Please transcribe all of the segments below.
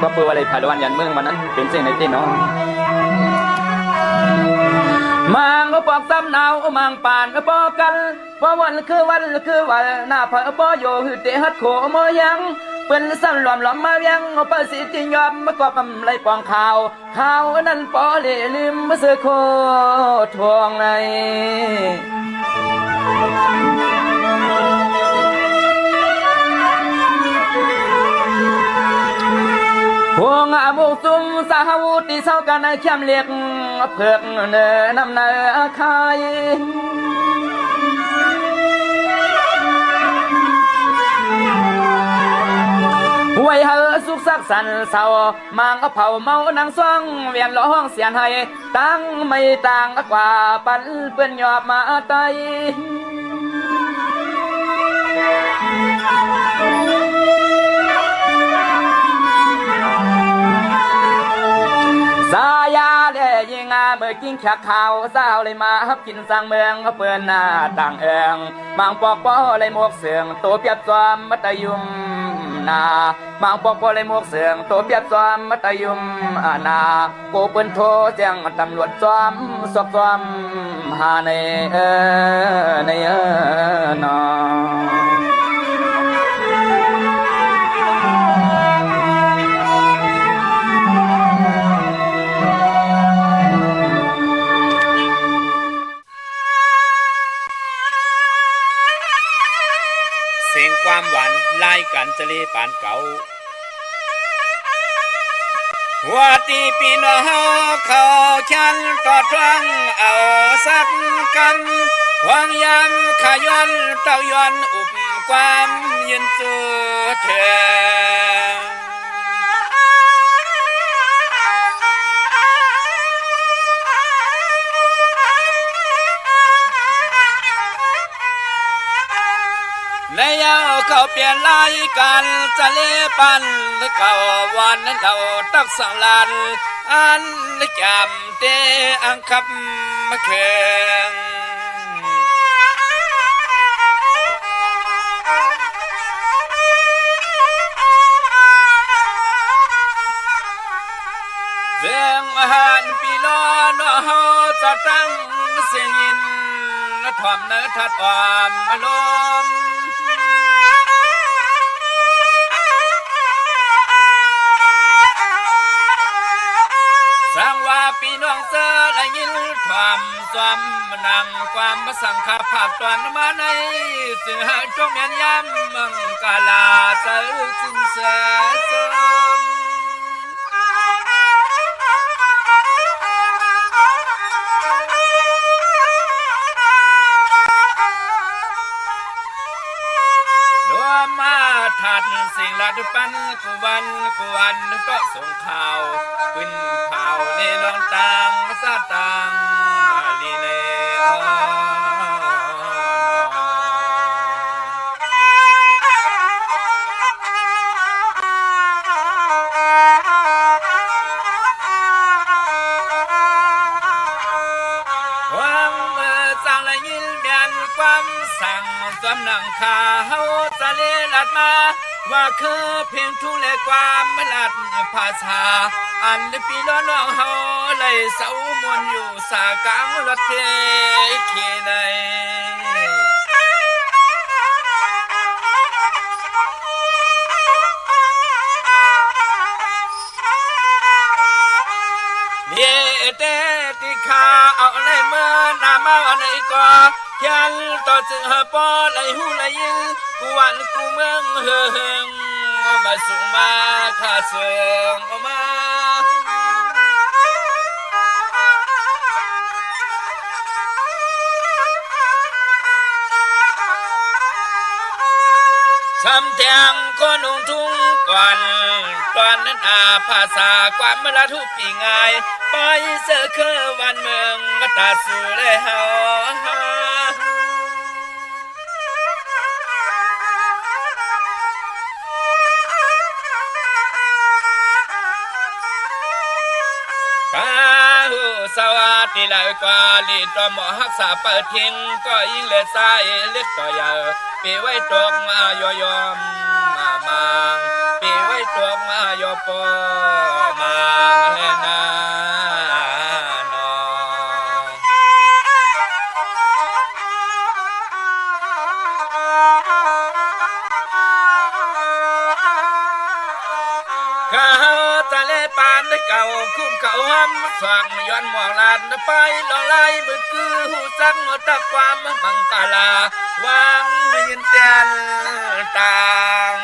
ก็เปิดอะไรพาลวันยันเมืองวันนั้นเป็นเส้นในเต้นน้องมังก็ปอกซ้ำหนาวมังป่านก็ปอกกันเพราะวันคือวันหน้าเผอปอโยหือเตหัดโขมยังเป็นซ้ำหลอมมายังเอาไปสิติยอมมากอบไรปองข่าวนั้นปอเล่ลืมมาเสือโคทวงในพวงอาบุกซุ่มสาวุติเศร้ากันในเข้มเล็กเผือกเนื้อนำเนื้อคายไว้เฮอสุขสักสันเศร้ามังเผาเมานังซ่องเวียนร้องเสียนให้ตั้งไม่ต่างกว่าปันเปื้อนหยอบมาไตสายาเล่ยิงเมื่อกิ้งขักข่าวสาวเลยมาฮับกินสร้างเมืองเปื่อนหน้าต่างเอิงมังปอกปอเลยหมวกเสืองตัวเปียบจอมมัตยุมนามังปอกปอเลยหมวกเสืองตัวเปียบจอมมัตยุมนาโกเปิ้นโทแจ้งตำรวจจอมสอบจอมหาในนอความหวานไล่กันจะเลปานเก่าหัวตีปีนเขาชันต่อทวงเอาสักกันหวังยำขย้อนเต้าย้อนอุบความยืนเจือเธอในยาวเขาเปลี่ยนลายกันจะเล่ปันเก่าวันนั้นเราตักสังลานอันจำเตอังคับมาเคืองเรื่องอาหารปีล้อนเขาจะตั้งเสียงยินถ่อมเนื้อทัดความอารมณ์สร้างว่าพี่น้องเจอและยินความจอมนังความมาสังขภาพตอนมาในสื่อจงเมียนย้ำมังกาลาเจอสินเสสมมาถัดสิ่งละทุปันกุวันก็ส่งข่าวขึ้นข่าวในลองตังซาตังลีเลความสั่งสำนังข่าวจะเลลัดมาว่าคือเพียงทุเลความมลัดภาษาอันปีล้อน้องเฮาเลยเสามวนอยู่สากลางรถเทขีในเยเตติขาเอาอะไรเมื่อนามาวันไหนก็ยันต่อจึงหาปอไหลหูไหลยิงกูวันกูเมืองเฮืองมาส่งมาข้าส่งมาช้ำแทงก็นุ่งทุ่งก่อนตอนนั้นภาษาความเมื่อละทุกปีง่ายไปเสือคือวันเมืองมาตาสู่เลยเฮาสวัสดีเลยกว่าลีตัวหมอหักษาเปิดทิ้งก็ยิ่งเลือดใส่เลือดต่อใหญ่ปีไว้ตกมายอมมา ปีไว้ตัวมาโยปอมาเลนาโนข้าทะเลปานได้เก่าคุ้มเขาห้ำฟังย้อนหมอกลานไปลองไล่มือคือหูสังตะความบังกาลาวางยืนเตียนต่าง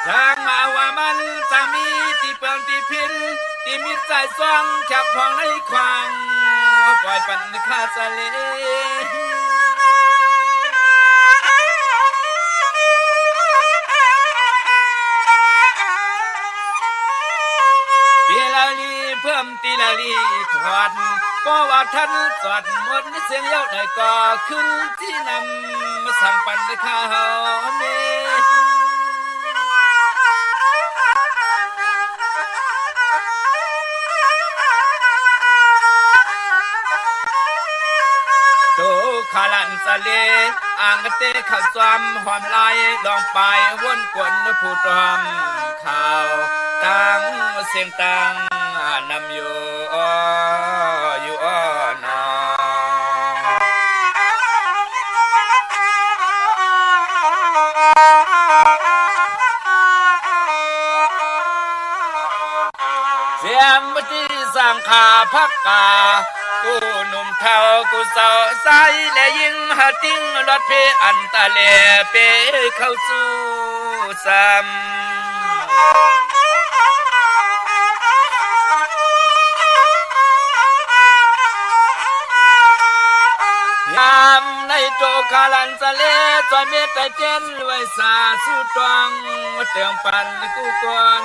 ทางมาว่ามันจะมีที่เปลืองที่พินที่มิตรใจสว่างแคบพองในควางปล่อยปันคาสะเลตีลาลีเพิ่มตีลาลีถอดก็ว่าท่านสอดหมดเสียงเย้าได้ก่อขึ้นที่นำมาสั่งปันข้าวเมขาลันสะเลอ่างเตะขัดซ้ำหอมลายลองไปวนกวนผู้ตอมข่าวตั้งเสียงตั้งนำอยู่อยู่นอเสียงบัดสร้างขาพักกากูหนุ่มเท่ากูสาวใสและยิ่งหาติ้งรถเพอันตะเลเปเข้าสู่ซ้ำยามในโจคาลันสะเลจอยเมตใจเจนไว้สาสู้ตวงเตียงปันกูก่อน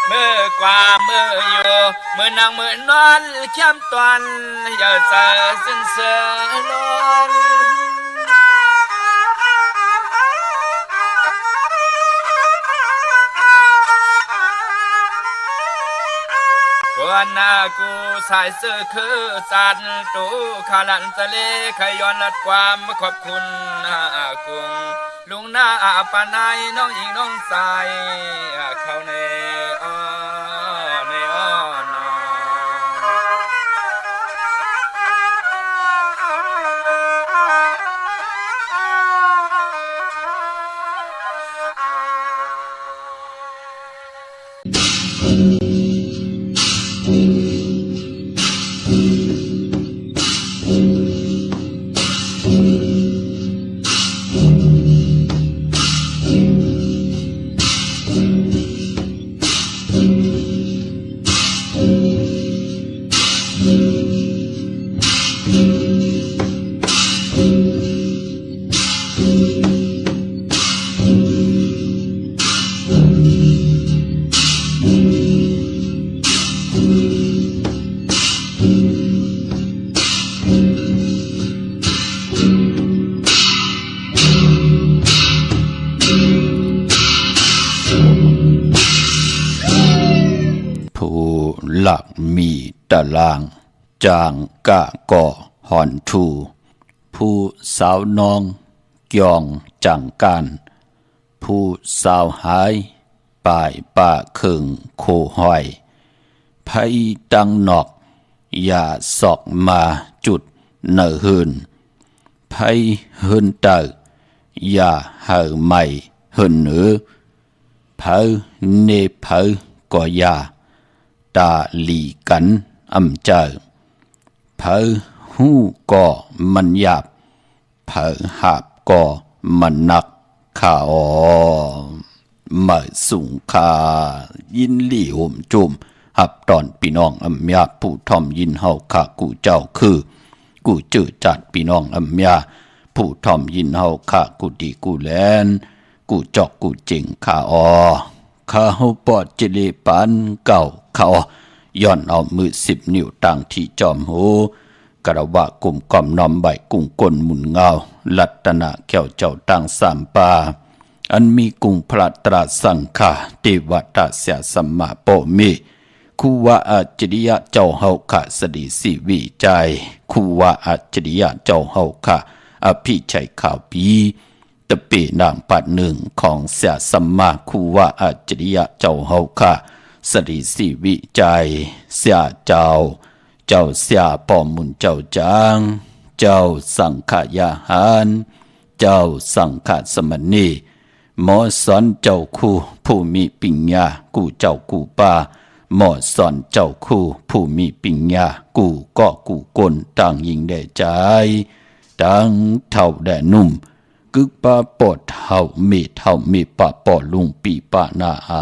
เมื่อกว่าเมื่ออยู่เมื่อนางเมื่อนอนเข้มตอนอย่าเสือสิ้นเสือนอนก่อนหน้ากูสายเสื้อคือสันตูขาลันทะเลขย้อนลัดความขอบคุณกุงลุงหน้าปานายน้องหญิงน้องสายเขาในหลักมีตารางจางกะก่อหอนทูผู้สาวน้องกยองจังการผู้สาวหายป่ายป่าเคิงโคห้อยไผตังนอกอย่าสอกมาจุดเนอหืนไผหืนเตออย่าเห่อใหม่หืนหนือเผอเนเผอก็อย่าตาหลีกันอำเจอเผอหูก่อมันหยาบเผอหาบก่อมันหนักข่าเมื่อสูงคายินหลี่ห่มจุ่มหับตอนพี่น้องอำยาผู้ทอมยินเฮาข้ากูเจ้าคือกูจื้อจัดพี่น้องอำยาผู้ทอมยินเฮาข้ากูดีกูแลนกูจอกกูเจ๋งข้าข้าเฮาปอดจิเลปานเก่าเขาย้อนเอามือ10 นิ้วต่างที่จอมหูกระวะกลุ่มก่อมน้อมใบกุ้งก้นหมุนเงาลัตนาแก้วเจ้าตั้ง3 ป่า อันมีกุงพระตราสังฆาเทวตาเสียสัมมาโปมิคูวาอัจฉริยะเจ้าเฮาขะสดีสิวิจัยคูวาอัจฉริยะเจ้าเฮาขะอภิชัยข่าวปีตะเปนางปัดหนึ่งของเสียสัมมาคูวาอัจฉริยะเจ้าเฮาขะสดีสิวิจัยเสียเจ้าเสียปอมุนเจ้าจางเจ้าสังขยาหารเจ้าสังฆสมณีหมอสอนเจ้าคู่ผู้มีปัญญากูเจ้ากูป่าหมอสอนเจ้าคู่ผู้มีปัญญากูก็กูกลต่างยิงได้ใจต่างเท่าแด่นุ่มกึกปาปอดเท่ามีปะปอลุงปีปะนาหา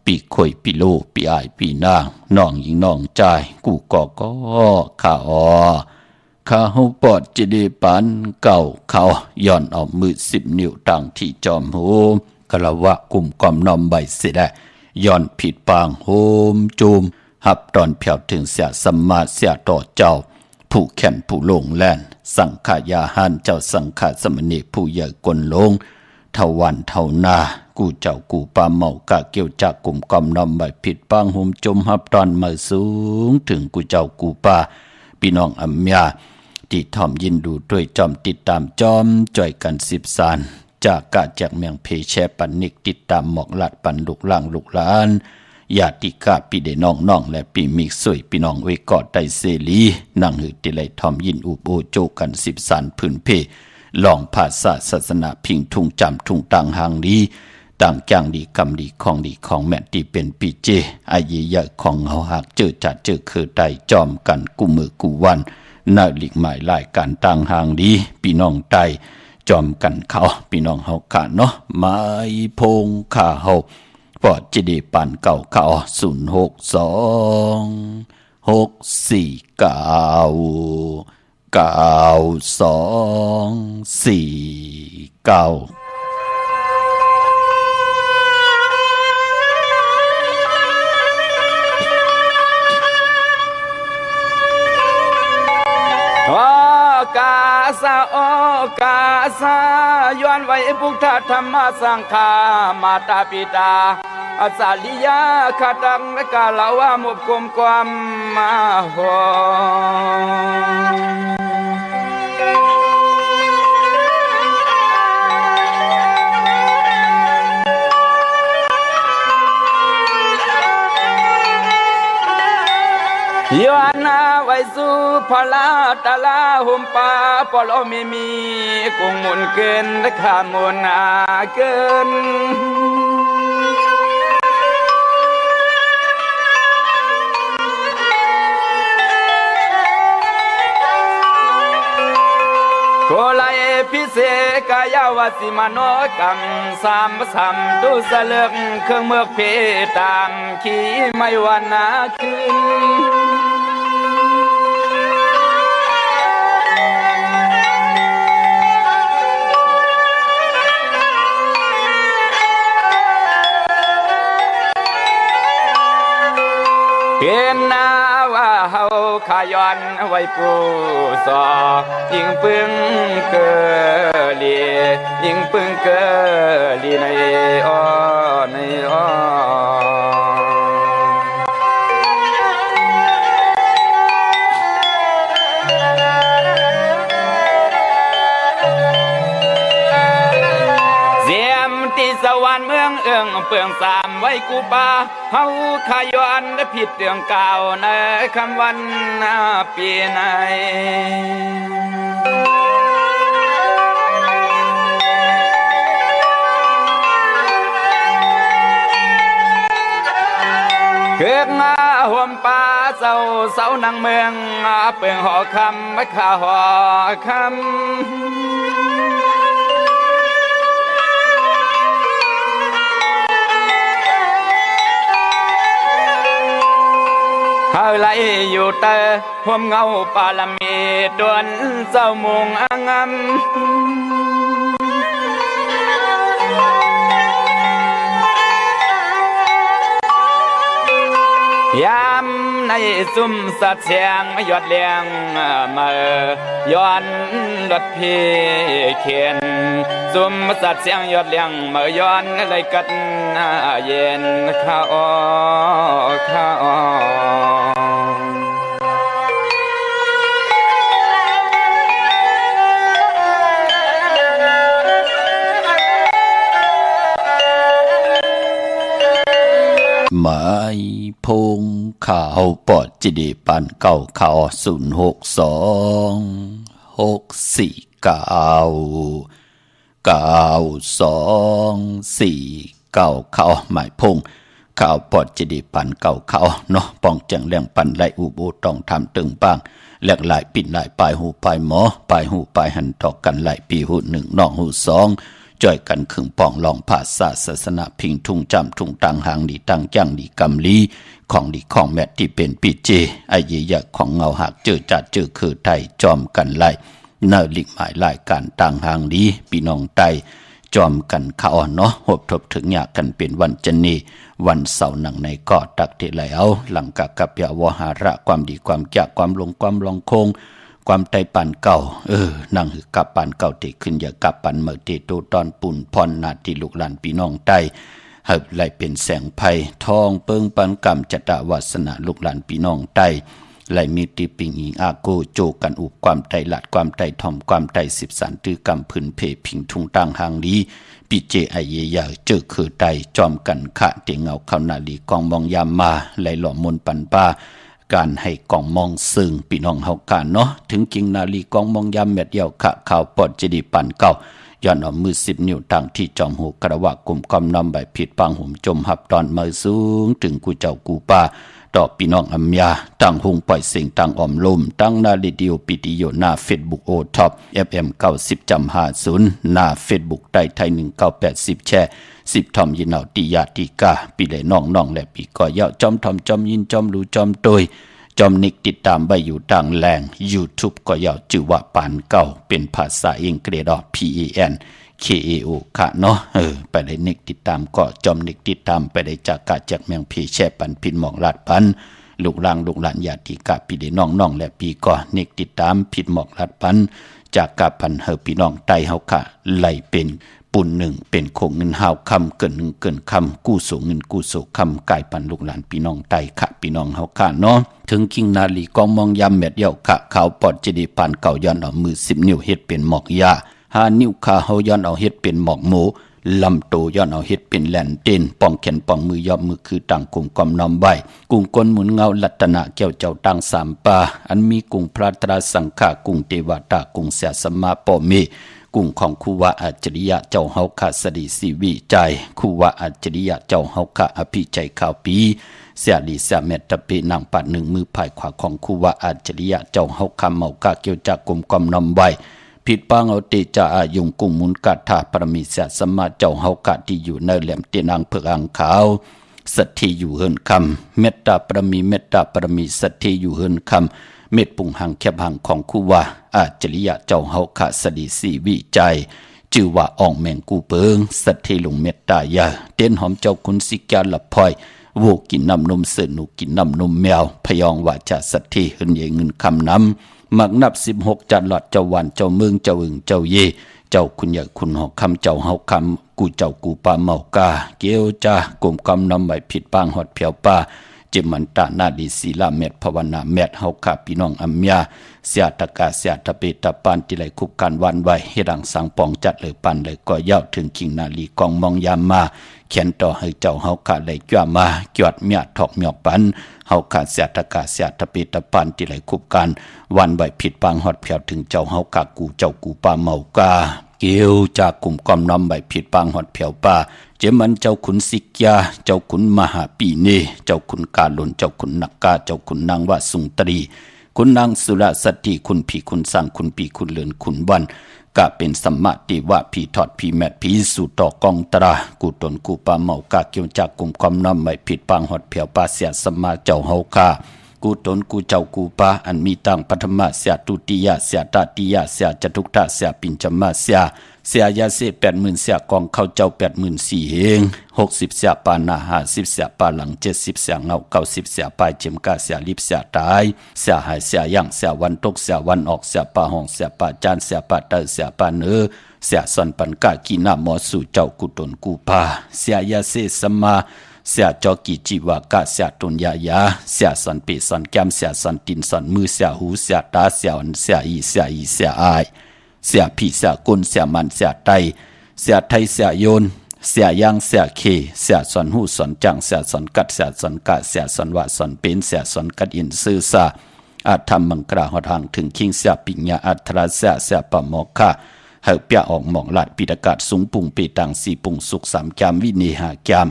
ปีข่อยปีโลปีอายปีนางน้องยิงน้องใจกูก็ข้าข้าหูปอดจะได้ปันเก่าเขาย่อนเอามือ10 นิ้วตั้งที่จอมหูกะละวะกุมกอมนอมใบเสียได้ย่อนผิดปางโฮมจูมหับตอนเพียวถึงเสียสมมาเสียต่อเจ้าผู้แข็นผู้ลงแล่นสังขายาหันเจ้าสังขสมณีผู้ใหญ่กลลงเท่าวันเท่านากูเจ้ากูปาเมากะเกี่ยวจากกลุ่มกอมนอมใบผิดปางโฮมจมหับตอนมาสูงถึงกูเจ้ากูปาพี่น้องอัมยาที่ทอมยินดูด้วยจอมติดตามจอมจ่อยกัน10 สานจากกะจากเมืองเพแชปันนิกติดตามหมอกลัดปันลูกล่างลูกหลานญาติกาปีเดน้องและปีมิกสวยพี่น้องไว้กอดไตเสลีนั่งหือติไลทอมยินอุโบโจกัน10 สานพื้นเพลองภาษาศาสนาพิงทุ่งจำทุ่งต่างหางดีต่างจางดีกำดีของแม่ที่เป็นปีเจอายีใหญ่ของเฮาหักเจอจัดเจอคือไตจอมกันกูมือกูวันน่าหลีกหมายหลายการต่างหางดีพี่น้องไตจอมกันเขาพี่น้องเฮาขาเนาะไม้พงขาเฮาปอดจะได้ปันเก่าเขา062 649 กาสาโอกาสาย้อนไว้พุทธธรรมสังฆามาตาปิตาอาสาลิยาขดังและกาลาวามุบกุมความมาหย้อนนาไว้สู่พลาตาลาหุมปาปลอมีกุงมุนเกินและขามุนอาเกินโกลายพิเศษกายาวสิมโนกรรมสามตุสเลือกเครื่องเมือกเพตามขี่ไม่วันนาคืนเป็นนาว่าเฮาขย้อนไว้ปูสอยิงปึงเกลียิงปึงเกลีในอ้อในอ้อสวรรค์เมืองเอื้องเปืองสามไว้กูปาเฮาขย้อนและผิดเรื่องเก่าในคำวันปีไหนเกิดมาห่วมป่าเศร้านังเมืองเปืองหอคำไม่ข่าหอคำเฮาไหลอยู่เตอห่วมเงาปาลมีดวนเจ้ามุงอังม ยามในซุ่มสัตว์เสียงยอดเลี้ยงมาย้อนรถพี่เขียนซุ่มสัตว์เสียงยอดเลี้ยงมาย้อนเลยกันเย็นข้าข้าหมายพงข่าวปอดจิดีปันเก่าข่าว06264992499ข่าวหมายพงข่าวปอดจิดีปันเก่าข่าวเนาะป้องจังเลี้ยงปันไหลอุบูต้องทำตึงบ้างแหลกหลายปิ่นหลายปลายหูปลายหมอปลายหูปลายหันตอกกันไหลปีหูหนึ่งน้องหูสองจ่อยกันขึงป่องลองภาษาศาสนาพิงทุ่งจำทุ่งตังหางดีตังจังดีกำลีของดีของแมทที่เป็นปีเจไอเยียของเงาหักเจอจัดเจอคือไทยจอมกันไล่เนอลิกหมายรายการต่างหางดีพี่น้องไตจอมกันข้าวเนาะหบทบถึงอยากกันเป็นวันจันนีวันเสาร์หนังในเกาะตักเทแล้วหลังกับยาวหาระความดีความแก่ความลงความลองคงความไตปันเก่านั่งหือกับปันเก่าที่ขึ้นอย่ากับปันเมื่อเตโตตอนปุ่นพรนาที่ลูกหลานพี่น้องใต้เหิบไหลเป็นแสงไผ่ทองเปิงปันกรรมจตวาสนาลูกหลานพี่น้องใต้ไหลมีตีปิงอิงอาโกโจกันอุบความไตหลัดความไตทอมความไตสิบสันตือกรรมพื้นเพพิงทุงต่างหางลีปีเจไอเยียเจอคือไตจอมกันขะเตียงเงาเข้านาลีกองมองยามมาไหลหล่อมนปันป้าการให้กองมองซึ่งพี่น้องเฮากันเนาะถึงกิงนาลีกองมองยามเม็ดเดียวขะข่าวปอดจิดีปันเก่าย้อนเอามือ10 นิ้วต่างที่จอมหูกระวะกลุ่มกอมนำใบผิดปังหุ่มจมหับตอนมือสูงถึงกูเจ้ากูป้าต่อพี่น้องอัมยาตั้งหงปล่อยเสียงตั้งออมลมตั้งนาลีดิโอปิติโยหน้าเฟซบุ๊กโอท็อป FM 90.50หน้าเฟซบุ๊กไต้ไทย1980แชร์10ทอมยินเอาติยาติกาปีเลยน้องและปีก่อยาวจอมทอมจอมยินจอมรู้จอมโดยจอมนิกติดตามใบอยู่ต่างแหล่ง YouTube ก็ยาวจื่อว่าปานเก่าเป็นภาษาอังกฤษPANKAO ค่ะเนาะไปได้นิกติดตามก็จอมนิกติดตามไปได้จากกาจากเมืองพีแช่ปันพินหมองลาดปันลูกหลานญาติกาปีได้น้องและปีก็นิกติดตามพินหมองลาดปันจากกาปันเฮอพี่น้องไตเฮาค่ะไหลเป็นปุ่นหนึ่งเป็นโคงเงินหาวคำเกินหนึ่งเกินคำกู้สูงเงินกู้สูงคำกายปันลูกหลานพี่น้องไตค่ะพี่น้องเฮาค่ะเนาะถึงกิงนาลีกองมองยามเม็ดเดี่ยวขะขาวปอดจิดีปานเก่าย้อนเอามือ10 นิ้วเฮ็ดเป็นหมอกยา5 นิ้วขาเฮาย้อนเอาเฮ็ดเป็นหมอกหมูลำโตย้อนเอาเฮ็ดเป็นแหลนเต้นป้องแขนป้องมือยอบมือคือต่างกลุ่มกอมน้อมใบกุ้งก้นหมุนเงาลัตนะแก้วเจ้าต่างสามปาอันมีกุ้งพระตราสังฆากุ้งเทวตากุ้งเสียสมาปอเมกุ้งของคูวะอัจฉริยะเจ้าเฮาคะสดีสีวิจัยคูวะอัจฉริยะเจ้าเฮาคะอภิใจข่าวปีเสียดีเสียเมตตาปีนางปัดหนึ่งมือภายขวาของคูวะอัจฉริยะเจ้าเฮาคะเมากะเกี่ยวจากกลุ่มกอมน้อมใบผิดปังเอาติจาอายุงกุ้งมุนกัดถาปรมิเสียสมาเจ้าเฮากะที่อยู่ในแหลมเตียนางเผือกอ่างขาวสัตที่อยู่เฮินคำเมตตาปรมีสัตที่อยู่เฮินคำเม็ดปุ่งหังแคบหังของคูวะอาจริยะเจ้าเฮาคะสดีสีวิจัยชื่อว่าอ่องแมงกูเปิงสัตที่ลงเมตตายาเต้นหอมเจ้าคุณสิกาละพอยโวกินน้ำนมเสือหนูกินน้ำนมแมวพยองว่าจะสัตที่เฮินเยเงินคำน้ำมักนับ16จัดหลอดเจ้าวันเจ้าเมืองเจ้าอึงเจ้าเยเจ้าคุณใหญ่คุณหอกคำเจ้าเฮาคำกูเจ้ากูปาเมากาเกียวจ้ากลมกำนำใบผิดปางหอดเพียวป้าจิมันตานาดีศีลาเม็ดภาวนาเม็ดเฮาคาพี่น้องอัมยาเสียตะกาเสียตะเปตะปานที่ไหลคุบกันวันไว้เฮดังสังปองจัดเลยปันเลยก็ยาวถึงกิงนาลีกองมองยามมาเขียนต่อให้เจ้าเฮาคาเลยจ้ามาจวดเมียถอกเมียปันเฮาขาเสียตะกาเสียตะเปตะปานที่ไหลคุบกันวันไว้ผิดปางหอดเพียวถึงเจ้าเฮากากูเจ้ากูปาเมากาเกี่ยวจากกลุ่มกอมน้ำใบผิดปางหอดเพียวป้าเจมันเจ้าขุนสิกยาเจ้าขุนมหาปีเนเจ้าขุนกาลนเจ้าขุนนักกาเจ้าขุนนางวาสุงตรีคุณนางสุรสติคุณผีคุณสังคุณปีคุณเลือนคุณวันกะเป็นสัมมาติวะผีทอดผีแมทผีสู่ต่อกองตรากูตนกูปาเมากาเกี่ยวจากกลุ่มกอมน้ำใบผิดปางหอดเพียวป้าเสียสมมาเจ้าเฮาคากู กูตนกูเจ้ากูปาอันมีตังปฐมะเสียตุติยะเสียตติยะเสียจตุตะเสียปิญจมะเสียยาเส80,000เสียกองเข้าเจ้า84,000เฮง60เสียปานา50เสียปาหลัง70เสียเงา90เสียปลายเจมกาเสียลิบเสียตายเสียหายเสียย่างเสียวันตกเสียวันออกเสียปาห้องเสียปาจานเสียปาเตอเสียปาเนือเสียสันปันกากีนาหมอสู่เจ้ากุตนกูปาเสียยาเสสมาเสียจอกิจิวากะเสียตุนยายาเสียสันเปสันแก้มเสียสันตินสันมือเสียหูเสียตาเสียอันเสียอีเสียอายเสียผีเสียกุนเสียมันเสียไตเสียไทยเสียโยนเสียย่างเสียเคเสียสอนหูสอนจังเสียสอนกัดเสียสอนกะเสียสอนวะสอนเป็นเสียสอนกัดอินซื่อซาอาธรรมมังกราหอทางถึงคิงเสียปิญญาอัตราเสียปะโมกะเฮาเปียออกหมองลาดปิดากาศสูงปุ่งเปตังสีปุ่งสุข3จามวินี5จาม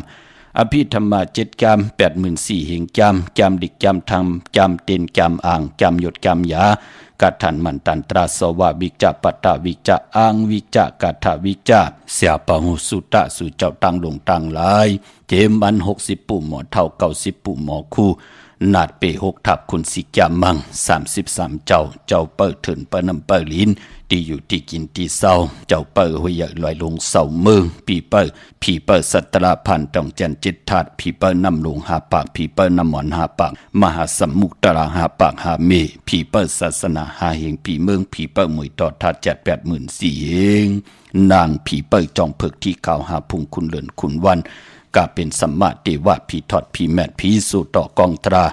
อภิธรรมะ7จาม84,000เฮงจามดิกจามธรรมจามเต็นจามอ่างจามหยดจามยากัทันมันตันตราสวะวิจาปัตตวิจาอังวิจากัทวิจาเสียปะหุสุตะสุเจ้าตังลงตังหลายเจมบัน60ปู่หมอเท่า90ปู่หมอคู่นาดเป6ทับคุณสิจามัง33เจ้าเปิดถึนเปินำเปิลิ้นที่อยู่ที่กินที่เศร้าเจ้าเปิดหัวใหญ่ลอยลงเศร้าเมืองผีเปิดสัตราพันต้องจันจิตถาดผีเปิดนำลงหาปากผีเปิดนำหมอนหาปากมหาสมุกตราหาปากหาเมผีเปิดศาสนาหาเฮงผีเมืองผีเปิดมวยต่อทัด84,000เฮงนางผีเปิดจองเพิกที่ข่าวหาพุงคุณเลินคุณวันกาเป็นสัมมาเทวะผีทอดผีแมดผีสู่ต่อกองตรา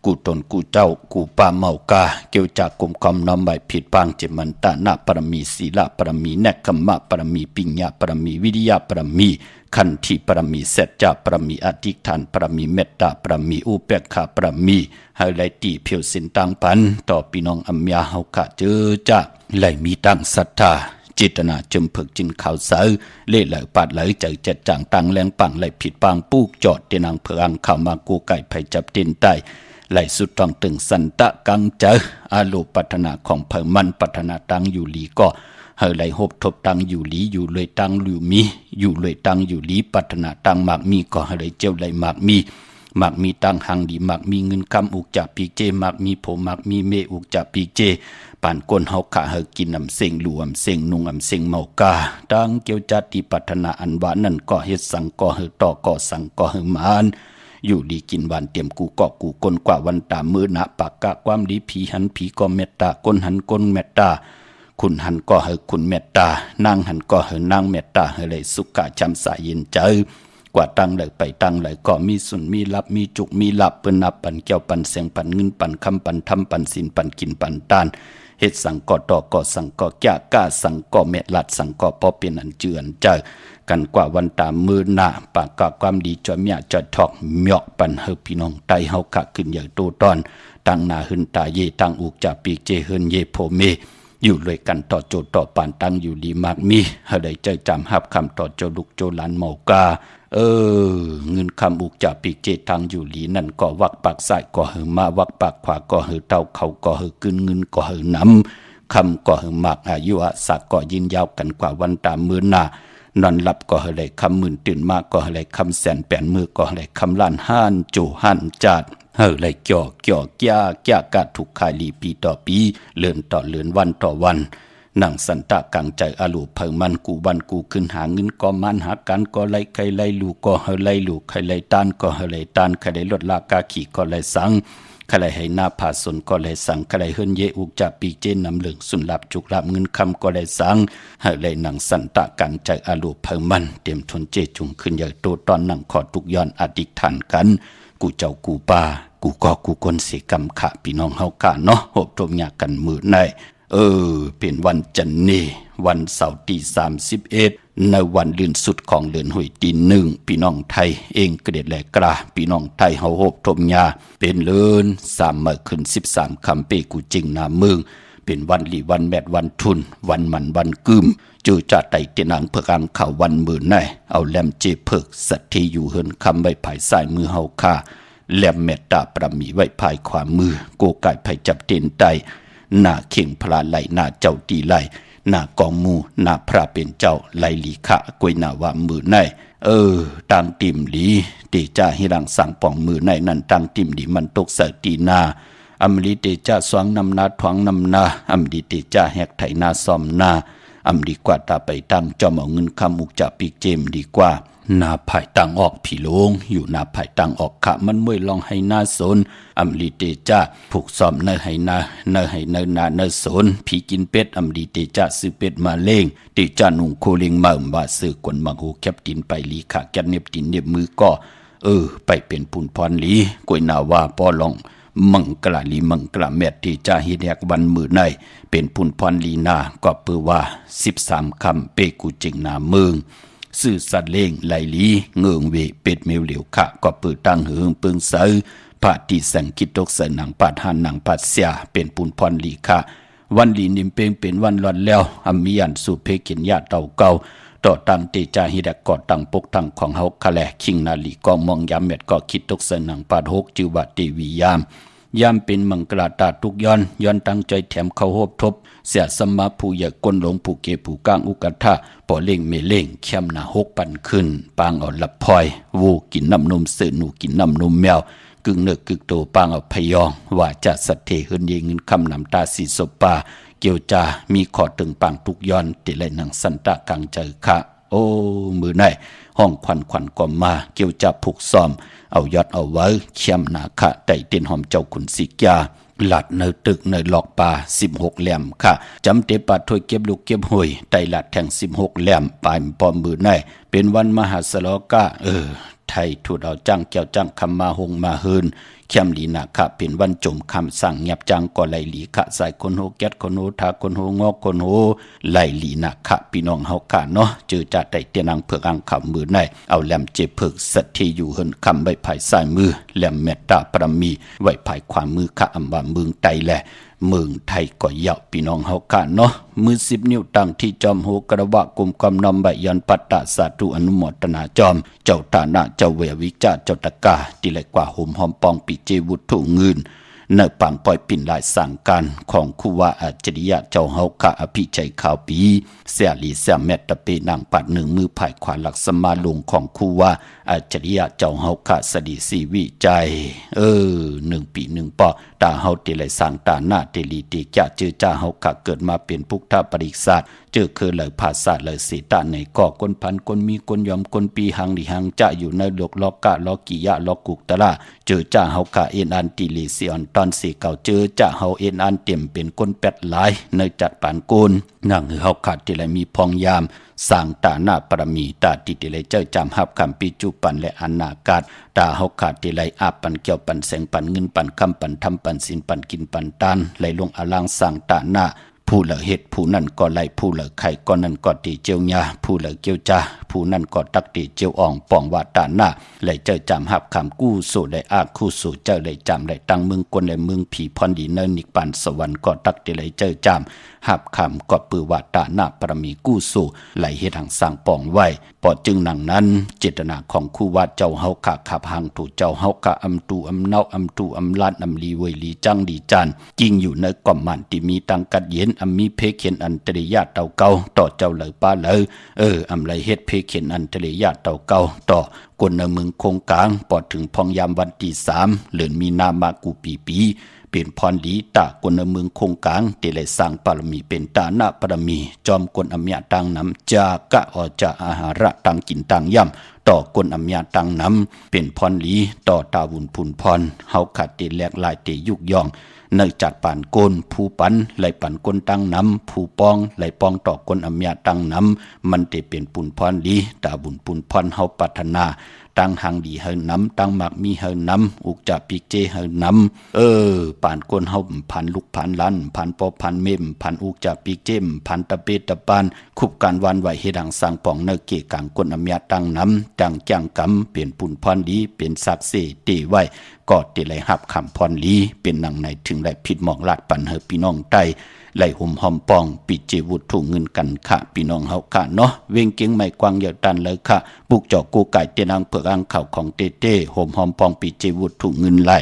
กูตนกูเจ้ากูปาเมากาเกี่ยวจากกลมคำน้อมใบผิดปางเจมันตานาปรมีศีลปรมีเนกขมะปรมีปิญญาปรมีวิริยะปรมีขันธิปรมีเสจจาปรมีอธิษฐานปรมีเมตตาปรมีอุเบกขาปรมีให้ไหลตีเพียวสินตังพันต่อพี่น้องอัมยาเฮาขะเจอจะไหลมีตังศรัทธาจิตนาจมเพิกจินข่าวเสือเล่เหลอปาดเหลอใจจัดจางตังแรงปังไหลผิดปางปูกจอดเตนางเผืองเข้ามากูไก่ไผ่จับเต็นใต้ไหลสุดต้องตึงสันตะกังเจออาโลปัฒนาของเพิ่มมันปัฒนาตังอยู่หลีก็เฮไหลหบทบตังอยู่หลีอยู่เลยตังอยู่มีอยู่เลยตังอยู่หลีปัฒนาตังหมากมีก็เฮไหลเจ้าไหลหมากมีตังหังดีหมากมีเงินคำอุกจับปีเจหมากมีผมหมากมีเมอุกจับปีเจปานก้นเฮาขะเฮกินอำเสงหลู่อำเสงนุงอำเสงเมากาดังเกี่ยวจัดที่ปัฒนาอันหวานนั่นก็เฮ็ดสังก็เฮต่อก็สังก็เฮมานอยู่ดีกินหวานเตรียมกูเกาะกูก้นกว่าวันตามือหนะปากกะความดีผีหันผีก็เมตตาก้นหันก้นเมตตาคุณหันก็เฮคุณเมตตานางหันก็เฮนางเมตตาเฮเลยสุขะจำสายเย็นใจกว่าตั้งเลยไปตั้งเลยก็มีสุนมีลับมีจุกมีลับเปิ้นนับปันเกี่ยวปันเสียงปันเงินปันคำปันทำปันสินปันกินปันตานเฮ็ดสังก็ต่อก็สังก็แก่กล้าสังก็เมตลัดสังก็พอเป็นอันเจือนใจกันกว่าวันตามมือหน้าปากกะความดีจอเมียจอทอกเมียปันเฮาพี่น้องไตเฮาขะขึ้นอย่างโตตอนตั้งหน้าหึนตาเยตั้งอุกจะปีกเจเฮินเยโพเมอยู่เลยกันต่อโจต่อปานตั้งอยู่ดีมากมีเฮาได้ใจจำฮับคำต่อโจลุกโจหลานเมากาเงินคำอุกจะปีกเจทางอยู่หลีนั่นก็วักปากซ้ายก็เฮมาวักปากขวาก็เฮเต้าเขาก็เฮกึนเงินก็เฮน้ำคำก็เฮมากอายุสักก็ยินยาวกันกว่าวันตามมือหน้านอนหลับก็อะไรคำหมื่นตื่นมาก็อะไรคำแสน8มือก็อะไรคำล้านห้านจูหันจัดอะไรเกี่ยวแก่กะถูกขายลีปีต่อปีเลื่อนต่อเลื่อนวันต่อวันนั่งสันตะกังใจอาลูเพิ่งมันกูบันกูขึ้นหาเงินก็มันหากันก็ไล่ใครไล่ลูกก็เฮไล่ลูกใครไล่ตานก็เฮไล่ตานใครไล่ลดลากาขี่ก็ไล่สังใครให้หน้าผาสนก็เลยสั่งใครเฮินเยอุกจับปีเจนนำเหลืองสุนลับจุกลับเงินคำก็เลยสั่งให้เลยหนังสันตะกังใจอาลูเพิ่งมันเตรียมทนเจจุงขึ้นใหญ่โตตอนหนังขอทุกย้อนอดิกฐานกันกูเจ้ากูป่ากูก็กูคนเสกรรมขะพี่น้องเฮากะเนาะหบตมยากันมือในเป็นวันจันนี้วันเสาร์ที่31ในวันลื่นสุดของเดือนหวยตี1พี่น้องไทยเองกระเด็ดแหลกราพี่น้องไทยเฮาโฮบทมยาเป็นเลื่น3มื้อขึ้น13คำเปกูจริงนาเมืองเป็นวันลีวันแมดวันทุนวันมันวันกึมจือจะไต่เตนังเพื่อการข่าววันมือในเอาแลมเจเพิกสัตที่อยู่เฮินคำไว้ภายซ้ายมือเฮาค่าแลมเมตตาประมีไว้ภายขวามือโกไก่ไผจับเต็นไตหน้าเข่งพลาไหลหน้าเจ้าตีไหล หน้ากองหมู่หน้าพระเป็นเจ้าไหลหลีขะกวยหน้าว่ามือในตังติ่มหลีเตจ้าให้รังสั่งป่องมือในนั่นตังติ่มหลีมันตกใส่ตีนาอำลีเตจ้าสวงนำนาทวงนำนาอำลีเตจ้าแหกไถนาซ่อมนาอำดีกว่าตาไปตั้งจอมเอาเงินคำอุกจะปีกเจมดีกว่านาภายตังออกผีโลงอยู่นาภายตังออกขะมันมวยลองให้นาสนอำลีเตจ้าผูกซ่อมเนให้นาเนให้เนนาเนสนผีกินเป็ดอำลีเตจ้าซื้อเป็ดมาเล่งเตจ้าหนุ่งโคลิงมาว่าซื้อกวนมาหูแคบตินไปลีขะแกนเน็บตินเน็บมือก็ไปเป็นปุนพรลีกวยนาว่าปอลองมังกลาลีมังกลาเม็ดที่จะฮิแยกวันมือในเป็นพุนพรลีนาก็เปือว่า13คำเปกูจิงนาเมืองสื่อสัตว์เล่งไหลลีเงืองเวเป็ดเมวเหลียวขะก็เปือตั้งเหืองปึงเสยพระที่สังกิตตกเสนังปัดหันนังปัดเสียเป็นปุนพรลีขะวันลีนิมเปงเป็นวันหลอดแล้วอมียันสู่เพกินญาเต่าเก่าต่อตังเตจาฮิดะกอตังปกตังของเฮาคะแลคิงนาลีกองมองยามเม็ดก็คิดตกเสนังปาด6จือว่าเตวียามเป็นมังกลาตาทุกย้อนตั้งใจแถมเขาโฮบทบเสียสมาผู้ใหญ่กวนหลงผู้เกผู้ก้างอุกทะปอเล่งเมเล่งเข้มหนา6ปันขึ้นปางเอาลับพลอยวูกินน้ำนมเสือหนูกินน้ำนมแมวกึ่งเนื้อกึ่งโตปางเอาพยองว่าจะสัตเทเฮินเยเงินคำนำตาสีศปาเกี่ยวจามีขอตึงปางทุกย้อนติเลยนังสันตะกังเจอคะโอ้มือไหนห้องควันก็มาเกี่ยวจะผูกซ้อมเอายอดเอาไว้เข้มหนาคะไต่เตียนหอมเจ้าขุนสิกยาหลัดเนยตึกเนยหลอกป่า16แหลมค่ะจำเตปาถ้วยเก็บลูกเก็บหวยไต่หลัดแทง16แหลมปลายปอมมือในเป็นวันมหาสโลกาไทยถูดเอาจังเกี่ยวจังคำมาหงมาฮืนเข้มลีนาคะเป็นวันจมคำสั่งเงียบจังก็ไหลหลีคะใส่คนโหแก๊ดคนโหทาคนโหงอกคนโหไหลหลีนาคะพี่น้องเฮากะเนาะเจอจะได้เตียนังเผือกอังคำมือในเอาแหลมเจ็บเผือกสัตที่อยู่เฮินคำใบไผ่สายมือแหลมเมตตาปรมีไว้ภายความมือคะอำว่าเมืองไตแหละเมืองไทยก็เยาพี่น้องเฮากะเนาะมือ10นิ้วตั้งที่จอมโหกระวะกุมกำนำใบยันปัตตะสาธุอนุโมทนาจอมเจ้าตานะเจ้าเววิจาเจ้าตะกาที่ไหลกว่าหุมหอมปองปิเจวุฒุเงินเนปังปล่อยปิ่นลายสั่งการของคู่ว่าอัจฉริยะเจ้าเฮากะอภิชัยข่าวปีเสียลีเสียเมตตะเปนางปัดหนึ่งมือภายขวาหลักสมาลงของคู่ว่าอัจฉริยะเจ้าเฮากะสดีสีวิจัย1 ปี1ปอตาเฮาเตไหลสั่งตาหน้าเตลีติจะเจอจ้าเฮากะเกิดมาเป็นพุทธปริศาสเจอคือเลยภาษาเลยสีตาในก่อคนพันคนมีคนยอมคนปีหังดิหังจะอยู่ในโลกลอกกะลอกิยะลอกุกตะละเจอจ้าเฮากะเอ็นอันติลีเสียนตอนสีเก่าเจอจ้าเฮาเอ็นอันเต็มเป็นคนแปดหลายในจัดปานกูลนั่งเฮาขาดที่ไรมีพองยามสร้างตาหน้าปรมีตาติติเลยเจ้าจำหับคำปิจุปันและอนาคตตาเฮาขาดที่ไรอาปันเกี่ยวปันแสงปันเงินปันคำปันทำปันสินปันกินปันตานไหลลงอลังสร้างตาหน้าผู้เหลือเห็ดผู้นั่นก็ไหลผู้เหลือไข่ก็นั่นก็ตีเจียวยาผู้เหลือเกี่ยวจ้าผู้นั่นก็ตักตีเจียวอ่องป่องว่าตาหน้าไหลเจ้าจำหับคำกู้สู่ได้อาคู่สู่เจ้าไหลจำไหลตั้งเมืองกวนไหลเมืองผีพรดีเนินนิกปันสวรรค์ก็ตักตีไหลเจ้าจำหับคำก็ปือว่าตาหน้าปรมีกู้สู่ไหลเฮ็ดหังสร้างป่องไว้ปอดจึงหนังนั้นเจตนาของคู่วัดเจ้าเฮาขะขับหังถูเจ้าเฮากะอำตูอำเนาอำตูอำลาดอำลีเวลีจังดีจันจริงอยู่ในกล่อมมันที่มีตังกัดเย็นอำมีเพเขียนอันตริยาเต่าเก่าต่อเจ้าเลยป้าเลยอำไรเฮ็ดเพเขียนอันตริยาเต่าเก่าต่อกวนในเมืองคงกลางปอดถึงพองยามวันที่3เดือนมีนามากูปีเป็นพรลีตากวนเมืองคงกลางที่ได้สร้างปรมีเป็นตาหน้าปรมีจอมกวนอำยาตังน้ำจากะอจาอาหาระตังกินตังย่ำต่อกวนอำยาตังน้ำเป็นพรลีต่อตาวุนพุนพรเฮาขัดเตแหลกลายเตยุกย่องเนยจัดป่านโกนผู้ปันไหลปันกนตังน้ำผู้ปองไหลปองต่อกวนอำยาตังน้ำมันเตเป็นปุนพรลีตาบุญปุนพรเฮาปัฒนาตั้งหังดีเฮินน้ำตั้งหมักมีเฮินน้ำอุกจะปีเจเฮินน้ำป่านก้นเฮาพันลูกพันลันพันปอพันเมมพันอุกจะปีเจมพันตะเปตะปานคุบการวันไหวเฮดังสร้างป่องเนเกกังก้นอำยาตั้งน้ำจังจังกำเปลี่ยนปุ่นพรดีเป็นศักดิ์เสตีไว้ก็เตไหลหับคำพรลีเป็นหนังในถึงไหลผิดหมองลาดปันเฮพี่น้องใต้ไหลหุ่มหอมปองปิเจวุฒุเงินกันค่ะพี่น้องเฮาค่ะเนาะเวงเก่งไม่กวางเยอะตันเลยค่ะปุกเจาะกูไก่เตนังเผือกอังข่าวของเต้ห่มหอมปองปิเจวุฒุเงินไหล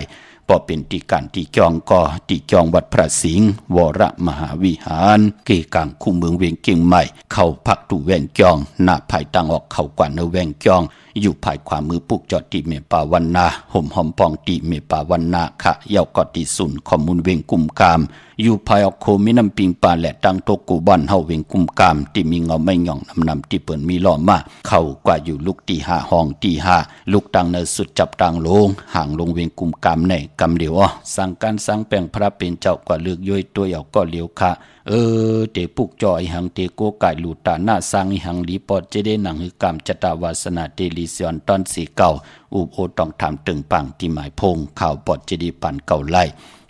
ป ปอเป็นตีการตีจองก่อตีจองวัดพระสิงห์วรมหาวิหารเกกลางคู่เมืองเวียงเกียงใหม่เข้าพักตู่แวงจองหน้าภายตั้งออกเข้ากว่าเนแวงจองอยู่ภายขวามือปุกจอดตีเมปาวันนาห่มหอมปองตีเมปาวันนาคะเยาวกอตีสุนข้อมูลเวงกุมกามอยู่ภายออกโคมิน้ำปิงปลาและตังโตกูบ้านเฮาเวงกุมกามที่มีเงาไม่หย่องนำที่เปิ่นมีล้อมาเข้ากว่าอยู่ลูกตีห้าห้องตีห้าลูกตังเนสุดจับตังลงห่างลงเวงกุมกามในกำเหลียวสั่งการสั่งแปลงพระเป็นเจ้ากว่าเลือกย่อยตัวเยาก็เหลียวค่ะเตปุกจอยหังเตโกไก่ลูตาหน้าสร้างหังลีปอดเจเดหนังหือกามจตาวาสนาเตลิเซียนตอนสีเก่าอุบโอต้องถามตึงปังที่หมายพงข่าวปอดเจดีปันเก่าไล่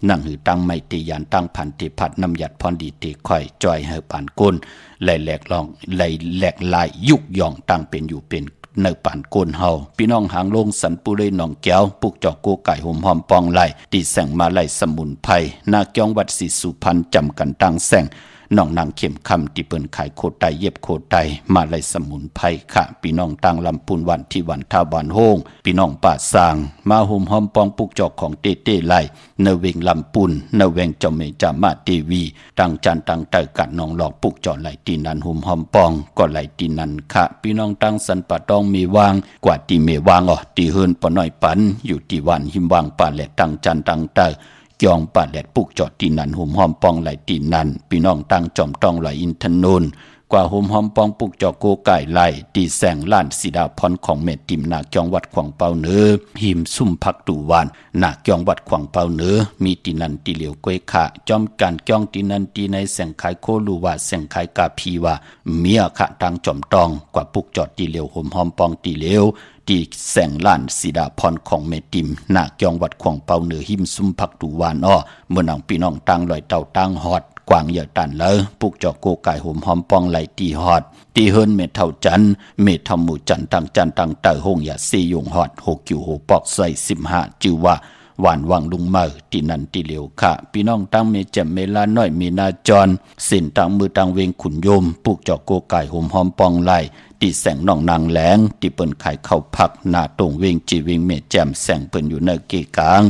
นั่งหือตั้งไม่ตียานตั้งพันติพัดน้ำหยัดพรดีตีข่อยจอยเฮปานก้นไหลแหลกลองไหลแหลกลายยุกย่องตั้งเป็นอยู่เป็นในป่านโกนเฮาพี่น้องหางลงสันปุเรหนองแก้วปุกจอกโกไก่ห่มหอมปองไหลตีแสงมาไหลสมุนไพรนาเกียงวัดศรีสุพรรณจำกันตั้งแสงน้องนางเข้มคำที่เปิ้นขายโคไตเย็บโคไตมาไหลสมุนไพรค่ะพี่น้องต่างลำพูนวันที่วันท่าบานโฮงพี่น้องป่าสางมาห่มหอมปองปุกจอกของเต้ไหลเนเวงลำปูนเนเวงเจ้าเมจามาเทวีตั้งจันตั้งเตกัดน้องหลอกปุกจอไหลตีนันห่มหอมปองก็ไหลตีนันค่ะพี่น้องตั้งสันปะตองมีวางกว่าตีเมวางตีเฮินปะน้อยปันอยู่ที่วันหิมวางป่าและตั้งจันตั้งเตจองป่าแหลดปุกจอดตีนันห่มหอมปองไหลตีนันพี่น้องตั้งจอมต้องไหลอินทนนท์กว่าห่มหอมปองปุกจอโกไก่ไหลตีแสงล้านสีดาพรของเมติมนาจองวัดขวางเปาเนื้อหิมซุ่มพักตูวันนาจองวัดขวางเปาเนื้อมีตีนันตีเหลียวกวยขะจอมการจองตีนันตีในแสงขายโคลูว่าแสงขายกาพีว่าเมียขะทางจอมตองกว่าปุกจอดตีเหลียวห่มหอมปองตีเหลียวตีแสงล้านสีดาพรของเมติมนาจองวัดขวางเปาเนื้อหิมซุ่มพักตูวันเมื่อนางพี่น้องตั้งลอยเต่าตั้งฮอดกวางเหยื่อตันเลยปุกจอกโกไก่ห่มหอมปองไหลตีฮอดตีเฮินเมเท่าจันเมทำหมู่จันตังจันตังเตอหงอย่าซียงฮอด6กิวโหปอกใส่15จือว่าหวานวังลุงเมอตีนันตีเหลียวค่ะพี่น้องตั้งเมแจ่มเมลาน้อยเมนาจรเส้นตังมือตังเวงขุนโยมปุกจอกโกไก่ห่มหอมปองไหลตีแสงน้องนางแหลงตีเปิ้นไข่เข้าพักหน้าตรงเวงจีเวงเมแจ่มแสงเปิ้นอยู่ในเกกลาง